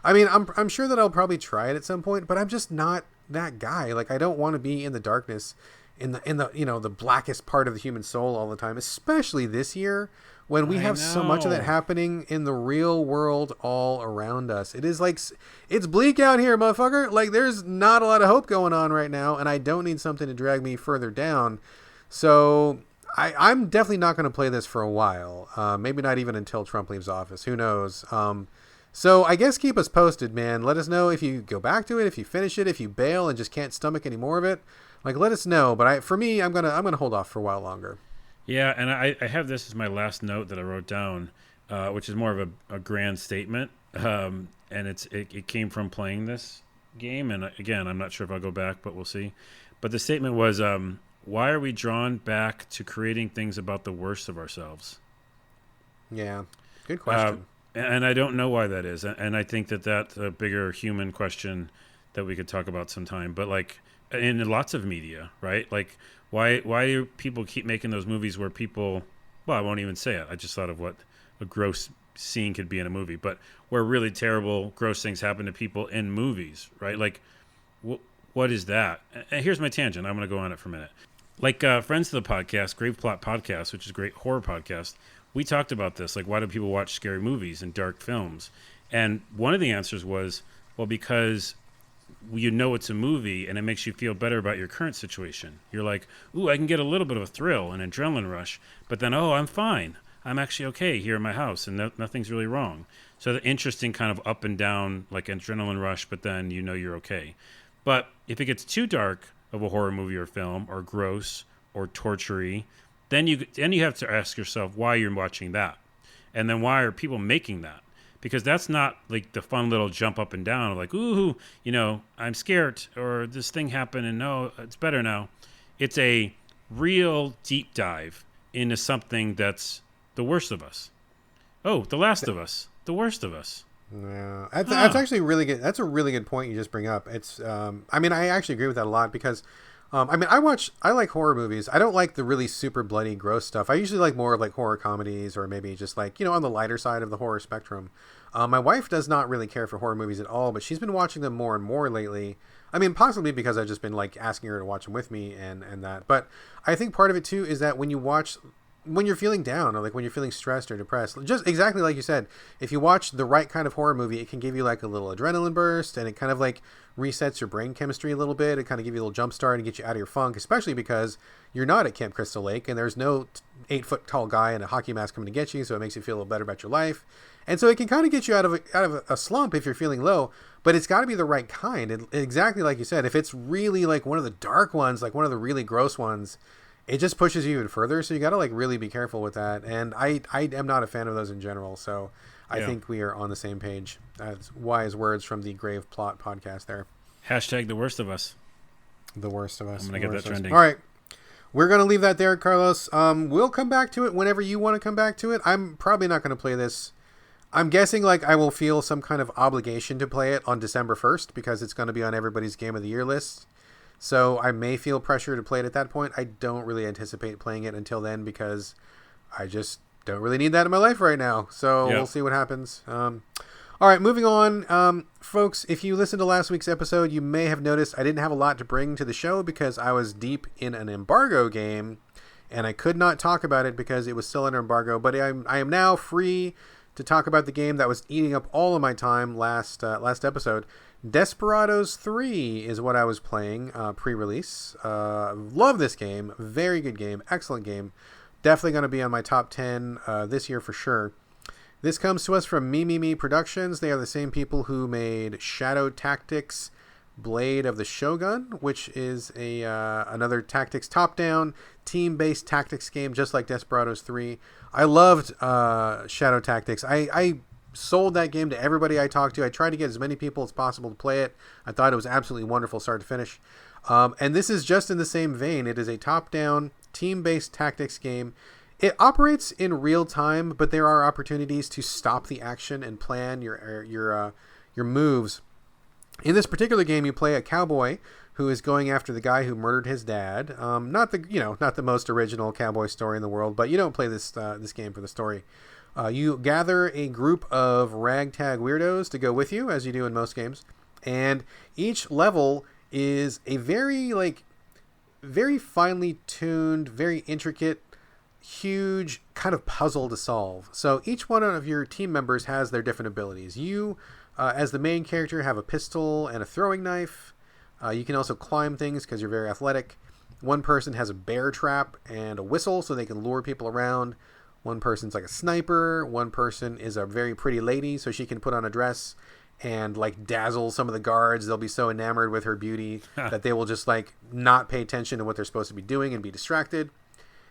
I mean, I'm sure that I'll probably try it at some point, but I'm just not that guy. Like I don't want to be in the darkness, in the the blackest part of the human soul all the time, especially this year when we have so much of that happening in the real world all around us. It is like it's bleak out here, motherfucker. Like there's not a lot of hope going on right now, and I don't need something to drag me further down. So I'm definitely not going to play this for a while. Maybe not even until Trump leaves office. Who knows? So I guess keep us posted, man. Let us know if you go back to it, if you finish it, if you bail and just can't stomach any more of it. Like, let us know. But for me, I'm gonna hold off for a while longer. Yeah, and I have this as my last note that I wrote down, which is more of a grand statement, and it came from playing this game. And again, I'm not sure if I'll go back, but we'll see. But the statement was. Why are we drawn back to creating things about the worst of ourselves? Yeah, good question. And I don't know why that is. And I think that's a bigger human question that we could talk about sometime. But like in lots of media, right? Like why do people keep making those movies where people, well, I won't even say it. I just thought of what a gross scene could be in a movie, but where really terrible, gross things happen to people in movies, right? Like what is that? And here's my tangent. I'm going to go on it for a minute. Like friends of the podcast, Grave Plot Podcast, which is a great horror podcast, we talked about this. Like, why do people watch scary movies and dark films? And one of the answers was, well, because you know it's a movie and it makes you feel better about your current situation. You're like, ooh, I can get a little bit of a thrill, an adrenaline rush, but then, oh, I'm fine. I'm actually okay here in my house and nothing's really wrong. So the interesting kind of up and down, like adrenaline rush, but then you know you're okay. But if it gets too dark of a horror movie or film, or gross or torture-y, then you have to ask yourself why you're watching that. And then why are people making that? Because that's not like the fun little jump up and down of like, ooh, I'm scared or this thing happened and no, it's better now. It's a real deep dive into something that's the worst of us. Oh, The Last of Us, the worst of us. Yeah, that's actually really good. That's a really good point you just bring up. It's, I actually agree with that a lot because, I like horror movies. I don't like the really super bloody, gross stuff. I usually like more of like horror comedies or maybe just like, on the lighter side of the horror spectrum. My wife does not really care for horror movies at all, but she's been watching them more and more lately. Possibly because I've just been like asking her to watch them with me and that. But I think part of it too is that when you're feeling down or like when you're feeling stressed or depressed, just exactly like you said, if you watch the right kind of horror movie, it can give you like a little adrenaline burst and it kind of like resets your brain chemistry a little bit. It kind of give you a little jump start and get you out of your funk, especially because you're not at Camp Crystal Lake and there's no 8-foot tall guy in a hockey mask coming to get you. So it makes you feel a little better about your life. And so it can kind of get you out of a slump if you're feeling low, but it's got to be the right kind. And exactly like you said, if it's really like one of the dark ones, like one of the really gross ones, it just pushes you even further. So you got to like really be careful with that. And I am not a fan of those in general. So I think we are on the same page. That's wise words from the Grave Plot podcast there. Hashtag the worst of us. The worst of us. I'm going to get that trending. All right. We're going to leave that there, Carlos. We'll come back to it whenever you want to come back to it. I'm probably not going to play this. I'm guessing like I will feel some kind of obligation to play it on December 1st because it's going to be on everybody's Game of the Year list. So I may feel pressure to play it at that point. I don't really anticipate playing it until then because I just don't really need that in my life right now. So We'll see what happens. All right, moving on. Folks, if you listened to last week's episode, you may have noticed I didn't have a lot to bring to the show because I was deep in an embargo game and I could not talk about it because it was still under embargo. But I am now free to talk about the game that was eating up all of my time last episode. Desperados 3 is what I was playing pre-release. Love this game. Very good game. Excellent game. Definitely going to be on my top 10 this year for sure. This comes to us from Me Productions. They are the same people who made Shadow Tactics Blade of the Shogun, which is another tactics top-down, team-based tactics game just like Desperados 3. I loved Shadow Tactics. I sold that game to everybody I talked to. I tried to get as many people as possible to play it. I thought it was absolutely wonderful start to finish. And this is just in the same vein. It is a top-down, team-based tactics game. It operates in real time, but there are opportunities to stop the action and plan your moves. In this particular game, you play a cowboy who is going after the guy who murdered his dad. Not the most original cowboy story in the world, but you don't play this game for the story. You gather a group of ragtag weirdos to go with you, as you do in most games, and each level is a very finely tuned, very intricate, huge kind of puzzle to solve. So each one of your team members has their different abilities. You, as the main character, have a pistol and a throwing knife. You can also climb things because you're very athletic. One person has a bear trap and a whistle so they can lure people around. One person's like a sniper. One person is a very pretty lady so she can put on a dress and like dazzle some of the guards. They'll be so enamored with her beauty that they will just like not pay attention to what they're supposed to be doing and be distracted.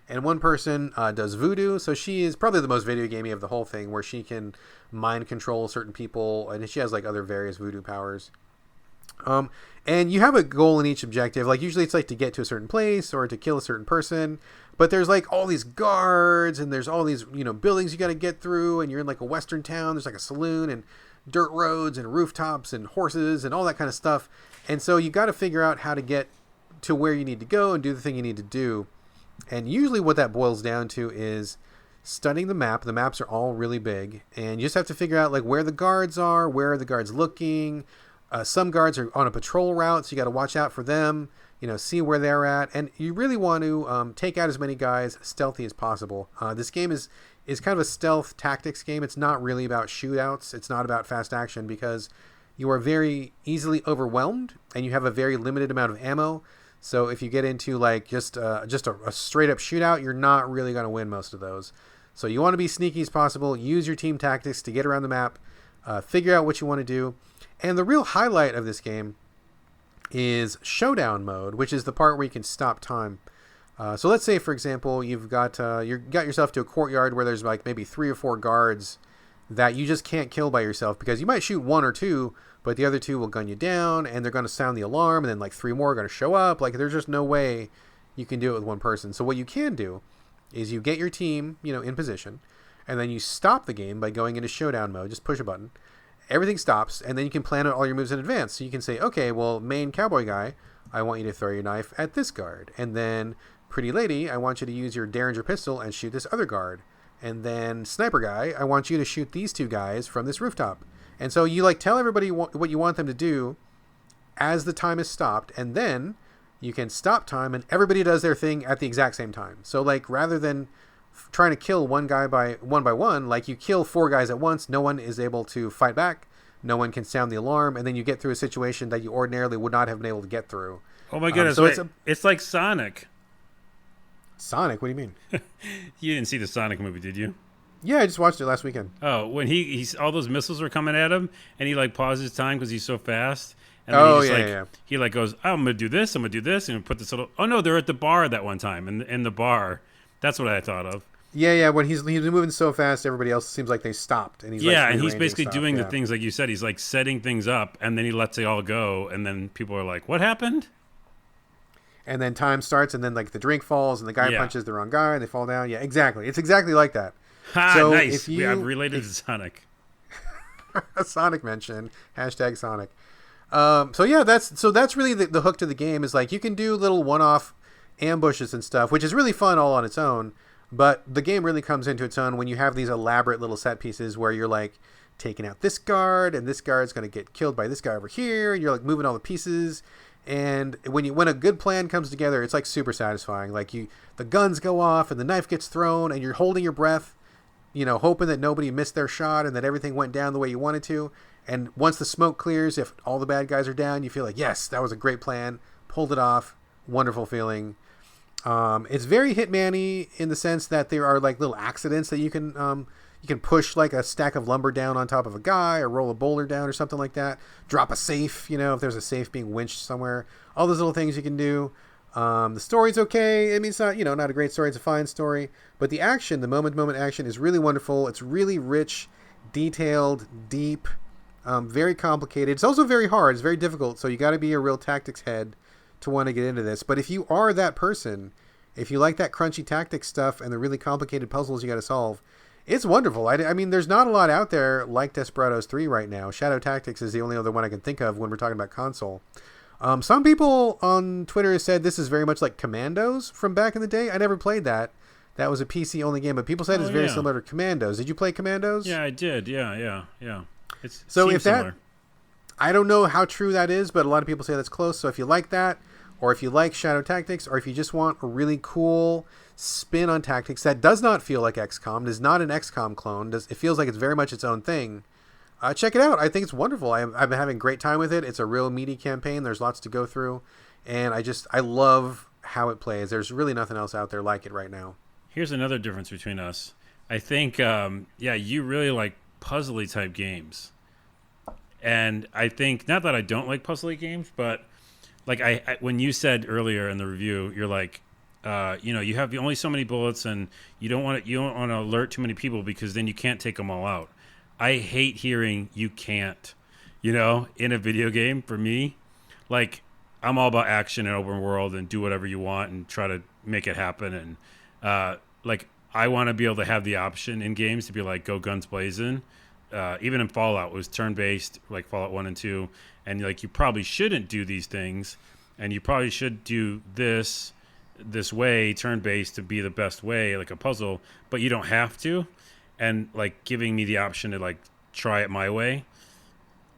And one person does voodoo, so she is probably the most video gamey of the whole thing, where she can mind control certain people, and she has like other various voodoo powers. And you have a goal in each objective. Like usually it's like to get to a certain place or to kill a certain person, but there's like all these guards and there's all these buildings you got to get through, and you're in like a western town. There's like a saloon and dirt roads and rooftops and horses and all that kind of stuff. And so you got to figure out how to get to where you need to go and do the thing you need to do. And usually what that boils down to is studying the map. The maps are all really big, and you just have to figure out like where the guards are, where are the guards looking. Some guards are on a patrol route, so you got to watch out for them, see where they're at. And you really want to take out as many guys stealthy as possible. This game is kind of a stealth tactics game. It's not really about shootouts. It's not about fast action because you are very easily overwhelmed and you have a very limited amount of ammo. So if you get into like just a straight up shootout, you're not really going to win most of those. So you want to be sneaky as possible. Use your team tactics to get around the map. Figure out what you want to do. And the real highlight of this game is showdown mode, which is the part where you can stop time. So let's say, for example, you've got yourself to a courtyard where there's like maybe 3 or 4 guards that you just can't kill by yourself because you might shoot 1 or 2, but the other 2 will gun you down, and they're going to sound the alarm, and then like 3 more are going to show up. Like there's just no way you can do it with one person. So what you can do is you get your team, in position, and then you stop the game by going into showdown mode. Just push a button. Everything stops, and then you can plan out all your moves in advance. So you can say, okay, well, main cowboy guy, I want you to throw your knife at this guard. And then pretty lady, I want you to use your Derringer pistol and shoot this other guard. And then sniper guy, I want you to shoot these 2 guys from this rooftop. And so you like tell everybody what you want them to do as the time is stopped, and then you can stop time and everybody does their thing at the exact same time. So like rather than trying to kill one guy by one, like you kill 4 guys at once, no one is able to fight back, no one can sound the alarm, and then you get through a situation that you ordinarily would not have been able to get through. Oh my goodness, so it's like Sonic. Sonic? What do you mean? You didn't see the Sonic movie, did you? Yeah, I just watched it last weekend. Oh, when he's all those missiles were coming at him, and he like pauses time because he's so fast. And then he like goes, oh, I'm gonna do this, and put this little. Oh no, they're at the bar that one time, in the bar. That's what I thought of. Yeah. When he's moving so fast, everybody else seems like they stopped, and he's basically doing the things like you said. He's like setting things up, and then he lets it all go, and then people are like, "What happened?" And then time starts, and then like the drink falls, and the guy punches the wrong guy, and they fall down. Yeah, exactly. It's exactly like that. So nice. I've related to Sonic. A Sonic mention. # Sonic. That's really the hook to the game is like you can do little one-off ambushes and stuff, which is really fun all on its own. But the game really comes into its own when you have these elaborate little set pieces where you're like taking out this guard, and this guard's going to get killed by this guy over here, and you're like moving all the pieces. And when a good plan comes together, it's like super satisfying. Like the guns go off and the knife gets thrown, and you're holding your breath, hoping that nobody missed their shot and that everything went down the way you wanted to. And once the smoke clears, if all the bad guys are down, you feel like, yes, that was a great plan. Pulled it off. Wonderful feeling. It's very Hitman-y in the sense that there are like little accidents that you can push like a stack of lumber down on top of a guy or roll a boulder down or something like that. Drop a safe, if there's a safe being winched somewhere. All those little things you can do. The story's okay. I mean, it's not, not a great story. It's a fine story. But the action, the moment-to-moment action is really wonderful. It's really rich, detailed, deep, very complicated. It's also very hard. It's very difficult. So you got to be a real tactics head to want to get into this. But if you are that person, if you like that crunchy tactics stuff and the really complicated puzzles you got to solve, it's wonderful. I mean, there's not a lot out there like Desperados 3 right now. Shadow Tactics is the only other one I can think of when we're talking about console. Some people on Twitter said this is very much like Commandos from back in the day. I never played that. That was a PC-only game, but people said it's very similar to Commandos. Did you play Commandos? Yeah, I did. Yeah. It's so if similar. I don't know how true that is, but a lot of people say that's close. So if you like that, or if you like Shadow Tactics, or if you just want a really cool spin on tactics that does not feel like XCOM, is not an XCOM clone, it feels like it's very much its own thing, check it out. I think it's wonderful. I've been having a great time with it. It's a real meaty campaign. There's lots to go through, and I love how it plays. There's really nothing else out there like it right now. Here's another difference between us. I think, you really like puzzly type games. And I think, not that I don't like puzzly games, but like I when you said earlier in the review, you're like, you have only so many bullets, and you don't want to alert too many people because then you can't take them all out. I hate hearing you can't, in a video game. For me, like I'm all about action and open world and do whatever you want and try to make it happen. And like I want to be able to have the option in games to be like go guns blazing. Even in Fallout, it was turn-based, like Fallout 1 and 2, and like you probably shouldn't do these things, and you probably should do this way, turn-based, to be the best way, like a puzzle, but you don't have to, and like giving me the option to like try it my way.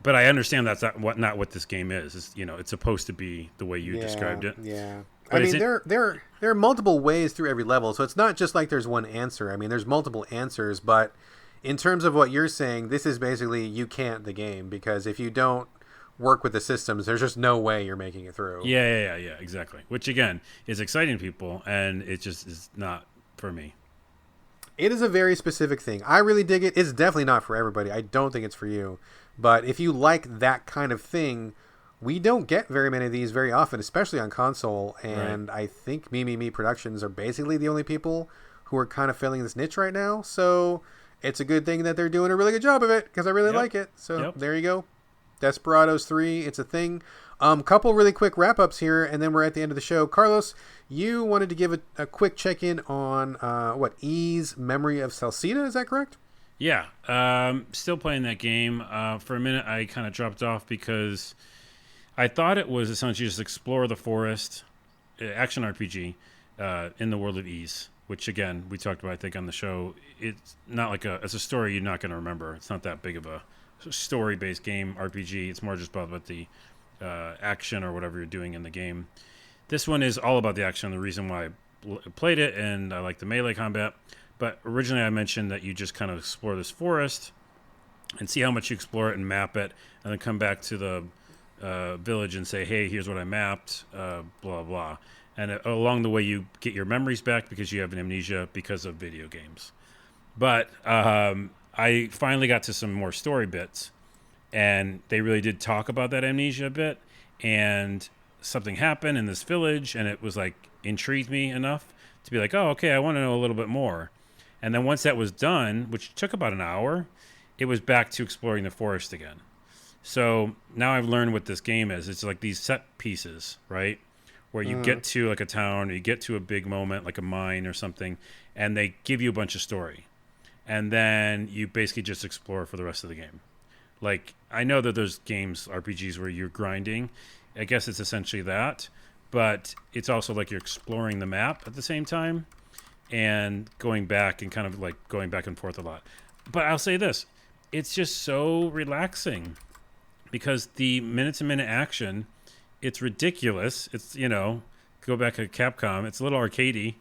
But I understand that's not what this game is. It's supposed to be the way you described it. Yeah. But I mean, there are multiple ways through every level, so it's not just like there's one answer. I mean, there's multiple answers, but in terms of what you're saying, this is basically you can't the game, because if you don't work with the systems, there's just no way you're making it through. Yeah, exactly. Which, again, is exciting to people, and it just is not for me. It is a very specific thing. I really dig it. It's definitely not for everybody. I don't think it's for you. But if you like that kind of thing we don't get very many of these very often, especially on console. And Right. I think Me Productions are basically the only people who are kind of filling this niche right now. So it's a good thing that they're doing a really good job of it because I really Yep. like it. So Yep. there you go. Desperados 3, it's a thing. Couple really quick wrap-ups here, and then we're at the end of the show. Carlos, you wanted to give a quick check-in on, E's Memory of Celceta, is that correct? Yeah. Still playing that game. For a minute, I kind of dropped off because I thought it was essentially just explore the forest, action RPG, in the world of Ys, which, again, we talked about, I think, on the show. It's not like it's a story you're not going to remember. It's not that big of a story-based game RPG. It's more just about the action or whatever you're doing in the game. This one is all about the action, the reason why I played it, and I like the melee combat. But originally I mentioned that you just kind of explore this forest and see how much you explore it and map it, and then come back to the village and say, hey, here's what I mapped, blah, blah. And along the way you get your memories back because you have an amnesia because of video games. But I finally got to some more story bits, and they really did talk about that amnesia a bit, and something happened in this village, and it was like intrigued me enough to be like, oh, okay, I want to know a little bit more. And then once that was done, which took about an hour, it was back to exploring the forest again. So now I've learned what this game is. It's like these set pieces, right? Where you get to like a town, or you get to a big moment, like a mine or something, and they give you a bunch of story. And then you basically just explore for the rest of the game. Like, I know that there's games, RPGs, where you're grinding. I guess it's essentially that. But it's also like you're exploring the map at the same time and going back and kind of like going back and forth a lot. But I'll say this. It's just so relaxing because the minute-to-minute action, it's ridiculous. It's, go back to Capcom. It's a little arcadey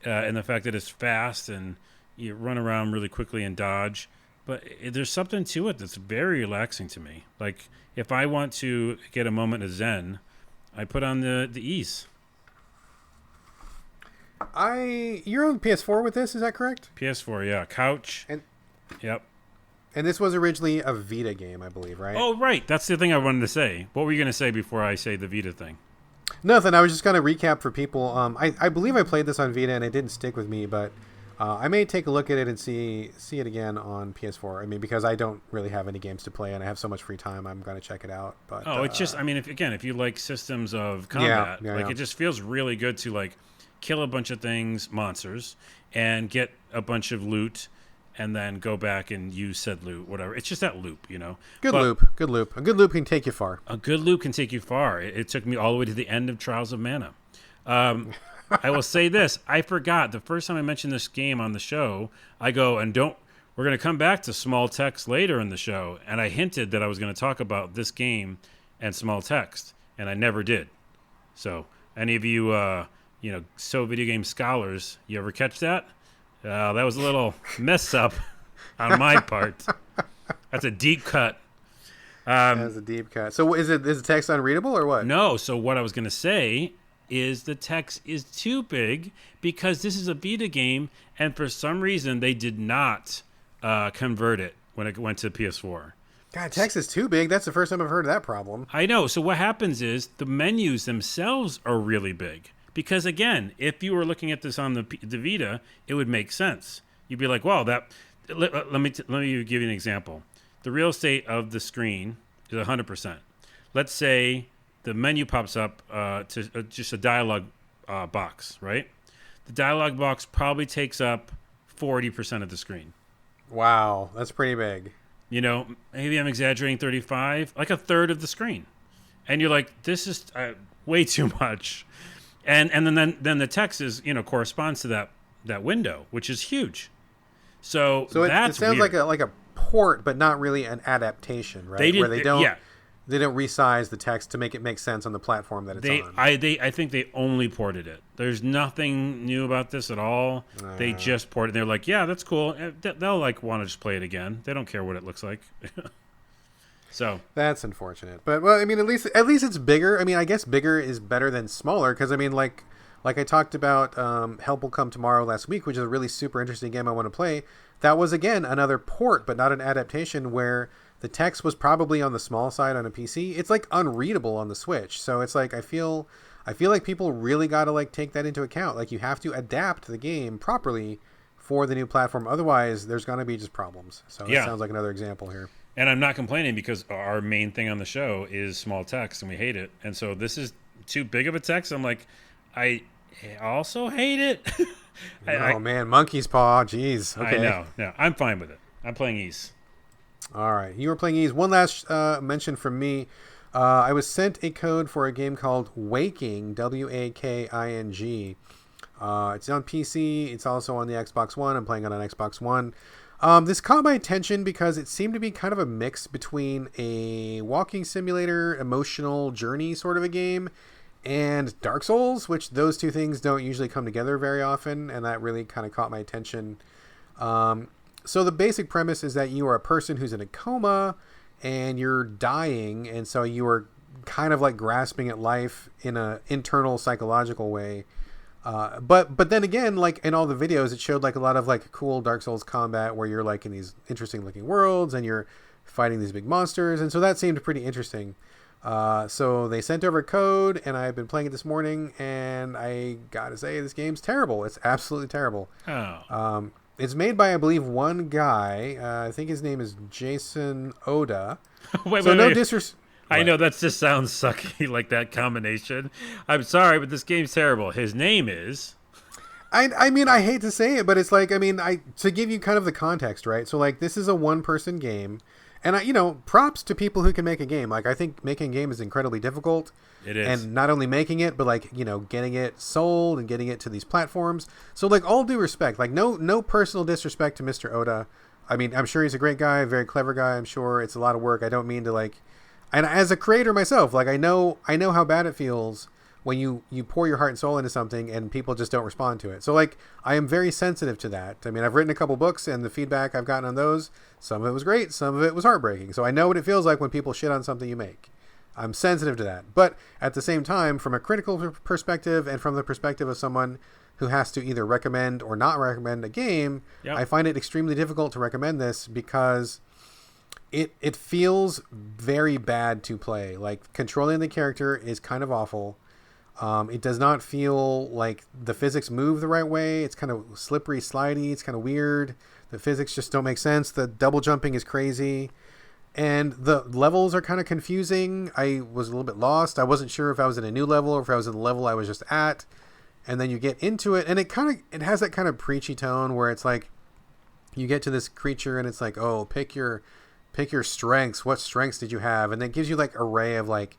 in the fact that it's fast and you run around really quickly and dodge. But there's something to it that's very relaxing to me. Like, if I want to get a moment of zen, I put on the Ys. You're on PS4 with this, is that correct? PS4, yeah. Couch. Yep. And this was originally a Vita game, I believe, right? Oh, right. That's the thing I wanted to say. What were you going to say before I say the Vita thing? Nothing. I was just going to recap for people. I believe I played this on Vita and it didn't stick with me, but I may take a look at it and see it again on PS4. I mean, because I don't really have any games to play and I have so much free time, I'm going to check it out. But it's just, I mean, if you like systems of combat, yeah. It just feels really good to like kill a bunch of monsters, and get a bunch of loot, and then go back and use said loot, whatever. It's just that loop, Good loop. A good loop can take you far. A good loop can take you far. It took me all the way to the end of Trials of Mana. I will say this. I forgot. The first time I mentioned this game on the show, I go, we're going to come back to small text later in the show. And I hinted that I was going to talk about this game and small text. And I never did. So any of you, video game scholars, you ever catch that? That was a little mess up on my part. That's a deep cut. That's a deep cut. So is the text unreadable or what? No. So what I was going to say is the text is too big because this is a Vita game, and for some reason they did not convert it when it went to PS4. God, text is too big. That's the first time I've heard of that problem. I know. So what happens is the menus themselves are really big. Because again, if you were looking at this on the Vita, it would make sense. You'd be like, "Wow, that." Let me give you an example. The real estate of the screen is 100%. Let's say the menu pops up to just a dialogue box, right? The dialogue box probably takes up 40% of the screen. Wow, that's pretty big. Maybe I'm exaggerating, 35, like a third of the screen, and you're like, "This is way too much." And then the text is corresponds to that window, which is huge. So it that's sounds weird. like a port, but not really an adaptation, right? Where they don't resize the text to make it make sense on the platform that it's on. I think they only ported it. There's nothing new about this at all. They just ported it. They're like, yeah, that's cool. They'll want to just play it again. They don't care what it looks like. So that's unfortunate, but well, I mean, at least it's bigger. I mean, I guess bigger is better than smaller because I mean, like I talked about, Help Will Come Tomorrow last week, which is a really super interesting game I want to play. That was again another port, but not an adaptation where The text was probably on the small side on a PC. It's like unreadable on the Switch. So it's like I feel like people really got to like take that into account. Like you have to adapt the game properly for the new platform. Otherwise, there's going to be just problems. So it sounds like another example here. And I'm not complaining because our main thing on the show is small text and we hate it. And so this is too big of a text. I'm like, I also hate it. Man, monkey's paw. Jeez. Okay. I know. No, I'm fine with it. I'm playing Ys. All right. You were playing Ys. One last mention from me. I was sent a code for a game called Waking, Waking. It's on PC. It's also on the Xbox One. I'm playing it on Xbox One. This caught my attention because it seemed to be kind of a mix between a walking simulator, emotional journey sort of a game, and Dark Souls, which those two things don't usually come together very often, and that really kind of caught my attention. So the basic premise is that you are a person who's in a coma, and you're dying, and so you are kind of like grasping at life in an internal psychological way. But then again, like in all the videos, it showed like a lot of like cool Dark Souls combat where you're like in these interesting looking worlds and you're fighting these big monsters. And so that seemed pretty interesting. So they sent over a code and I've been playing it this morning and I gotta say this game's terrible. It's absolutely terrible. Oh. It's made by, I believe, one guy. I think his name is Jason Oda. wait. I know that just sounds sucky, like that combination. I'm sorry, but this game's terrible. His name is... I mean, I hate to say it, but it's like, I mean, to give you kind of the context, right? So, like, this is a one-person game. And, props to people who can make a game. Like, I think making a game is incredibly difficult. It is. And not only making it, but, like, getting it sold and getting it to these platforms. So, like, all due respect. Like, no personal disrespect to Mr. Oda. I mean, I'm sure he's a great guy, a very clever guy. I'm sure it's a lot of work. I don't mean to, like... And as a creator myself, like I know how bad it feels when you pour your heart and soul into something and people just don't respond to it. So like I am very sensitive to that. I mean, I've written a couple books and the feedback I've gotten on those, some of it was great, some of it was heartbreaking. So I know what it feels like when people shit on something you make. I'm sensitive to that. But at the same time, from a critical perspective and from the perspective of someone who has to either recommend or not recommend a game, I find it extremely difficult to recommend this because it feels very bad to play. Like controlling the character is kind of awful. It does not feel like the physics move the right way. It's kind of slippery, slidey. It's kind of weird. The physics just don't make sense. The double jumping is crazy. And the levels are kind of confusing. I was a little bit lost. I wasn't sure if I was in a new level or if I was in the level I was just at. And then you get into it and it has that kind of preachy tone where it's like you get to this creature and it's like, oh, pick your strengths. What strengths did you have? And it gives you like array of like,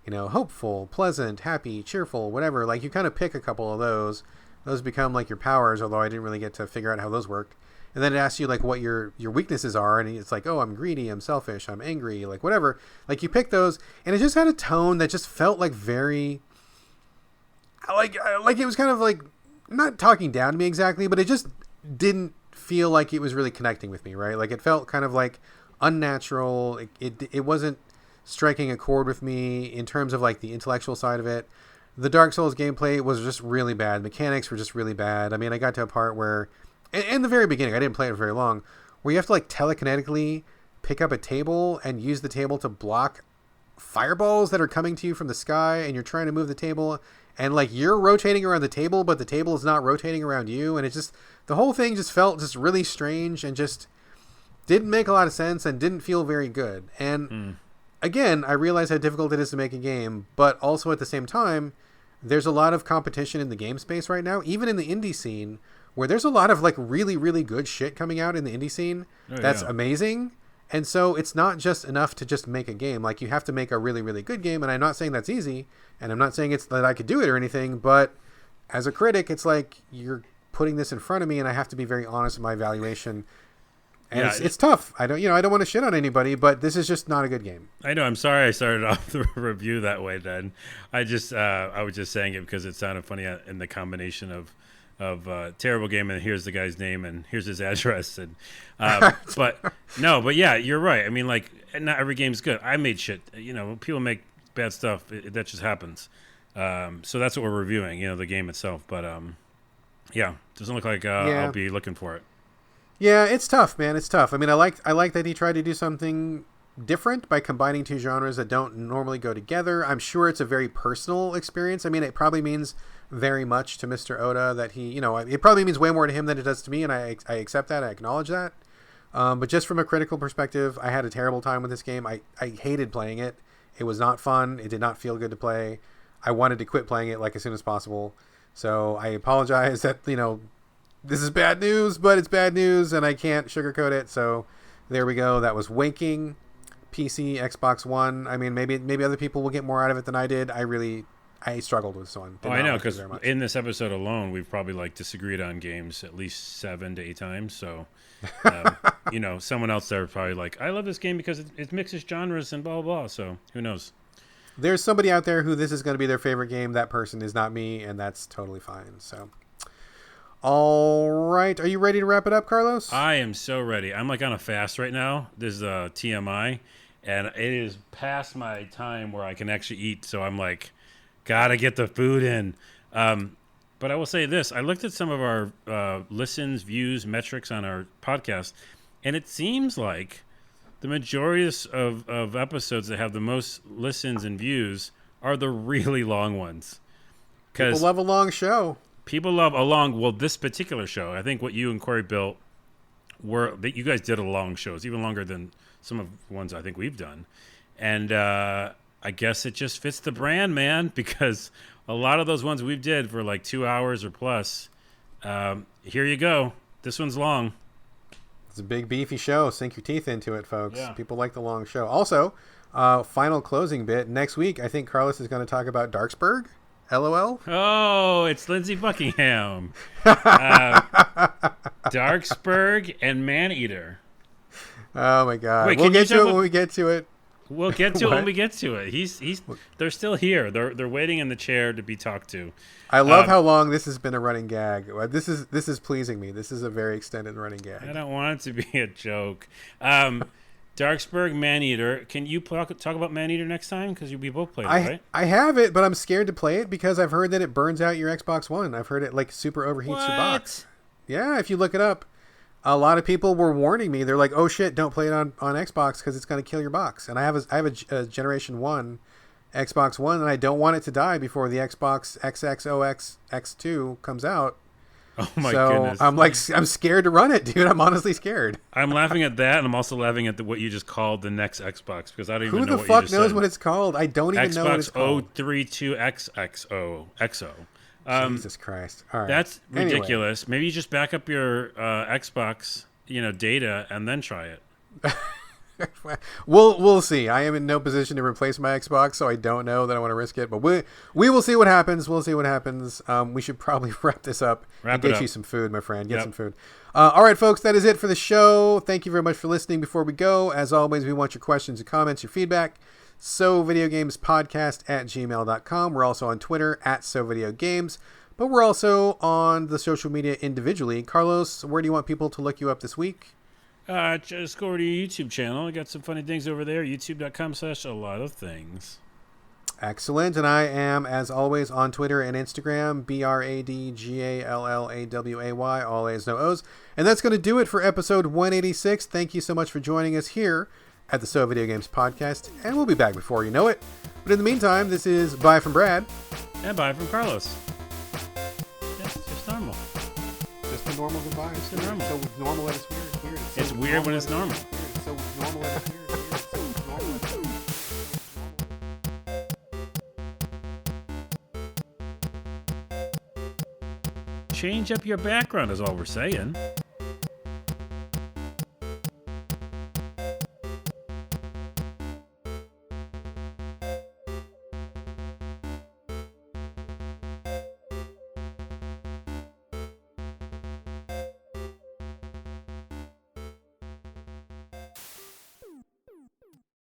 hopeful, pleasant, happy, cheerful, whatever. Like you kind of pick a couple of those. Those become like your powers, although I didn't really get to figure out how those worked. And then it asks you like what your weaknesses are. And it's like, oh, I'm greedy, I'm selfish, I'm angry, like whatever. Like you pick those and it just had a tone that just felt like very, like it was kind of like not talking down to me exactly, but it just didn't feel like it was really connecting with me, right? Like it felt kind of like unnatural. It wasn't striking a chord with me in terms of like the intellectual side of it. The Dark Souls gameplay was just really bad. Mechanics were just really bad. I mean, I got to a part where in the very beginning, I didn't play it for very long, where you have to like telekinetically pick up a table and use the table to block fireballs that are coming to you from the sky, and you're trying to move the table and like you're rotating around the table, but the table is not rotating around you. And it just, the whole thing just felt just really strange and just didn't make a lot of sense and didn't feel very good. And again, I realize how difficult it is to make a game, but also at the same time, there's a lot of competition in the game space right now, even in the indie scene, where there's a lot of like really, really good shit coming out in the indie scene. That's amazing. And so it's not just enough to just make a game. Like you have to make a really, really good game. And I'm not saying that's easy. And I'm not saying it's that I could do it or anything, but as a critic, it's like you're putting this in front of me and I have to be very honest with my evaluation. And it's tough. I don't want to shit on anybody, but this is just not a good game. I know. I'm sorry I started off the review that way. Then I was just saying it because it sounded funny in the combination of terrible game and here's the guy's name and here's his address and but yeah, you're right. I mean, like not every game's good. I made shit. People make bad stuff. That just happens. So that's what we're reviewing. The game itself. But doesn't look like I'll be looking for it. Yeah, it's tough, man. It's tough. I mean, I like that he tried to do something different by combining two genres that don't normally go together. I'm sure it's a very personal experience. I mean, it probably means very much to Mr. Oda that he, it probably means way more to him than it does to me, and I accept that. I acknowledge that. But just from a critical perspective, I had a terrible time with this game. I hated playing it. It was not fun. It did not feel good to play. I wanted to quit playing it like as soon as possible. So I apologize that, this is bad news, but it's bad news and I can't sugarcoat it. So there we go. That was Waking, PC, Xbox One. I mean, maybe other people will get more out of it than I did. I struggled with this one. I know, because in this episode alone, we've probably disagreed on games at least 7 to 8 times. So, someone else there probably I love this game because it mixes genres and blah, blah, blah. So who knows? There's somebody out there who this is going to be their favorite game. That person is not me, and that's totally fine. So, all right. Are you ready to wrap it up, Carlos? I am so ready. I'm on a fast right now. This is TMI, and it is past my time where I can actually eat. So I'm gotta get the food in. But I will say this. I looked at some of our listens, views, metrics on our podcast, and it seems like the majority of episodes that have the most listens and views are the really long ones. People love a long show. People love this particular show. I think what you and Corey built that you guys did a long show. It's even longer than some of the ones I think we've done. And I guess it just fits the brand, man, because a lot of those ones we've did for 2 hours or plus, here you go. This one's long. It's a big, beefy show. Sink your teeth into it, folks. Yeah. People like the long show. Also, final closing bit. Next week, I think Carlos is going to talk about Darksburg. LOL. Oh, it's Lindsey Buckingham. Darksburg and Maneater. Oh, my God. Wait, we'll get to it when we get to it. We'll get to it when we get to it. They're still here. They're waiting in the chair to be talked to. I love how long this has been a running gag. This is pleasing me. This is a very extended running gag. I don't want it to be a joke. Darksburg, Maneater. Can you talk about Maneater next time? Because we both played it, right? I have it, but I'm scared to play it because I've heard that it burns out your Xbox One. I've heard it super overheats your box. Yeah, if you look it up. A lot of people were warning me. They're like, "Oh shit, don't play it on Xbox because it's going to kill your box." And I have a Generation 1 Xbox One, and I don't want it to die before the Xbox XXOX X2 comes out. Oh my goodness! I'm scared to run it, dude. I'm honestly scared. I'm laughing at that, and I'm also laughing at what you just called the next Xbox because I don't even know what you just said. Who the fuck knows what it's called? I don't even know what it's called. Xbox 032XXO. Jesus Christ! All right, that's ridiculous. Anyway. Maybe you just back up your Xbox, data, and then try it. We'll see. I am in no position to replace my Xbox, so I don't know that I want to risk it. But we will see what happens. We'll see what happens. We should probably wrap this up and get you some food, my friend. Get some food. All right, folks. That is it for the show. Thank you very much for listening. Before we go, as always, we want your questions, your comments, your feedback. SoVideoGamesPodcast@gmail.com. We're also on Twitter @SoVideoGames, but we're also on the social media individually. Carlos, where do you want people to look you up this week? Just go over to your YouTube channel. I got some funny things over there. YouTube.com/a-lot-of-things. Excellent. And I am, as always, on Twitter and Instagram, BRADGALLAWAY, all A's, no O's. And that's going to do it for episode 186. Thank you so much for joining us here at the So Video Games Podcast, and we'll be back before you know it. But in the meantime, this is bye from Brad. And bye from Carlos. That's just normal. Just a normal goodbye. It's normal. So normal that it's weird. It's weird when it's normal. It's so normal that it's weird. It's so normal that it's Change up your background is all we're saying.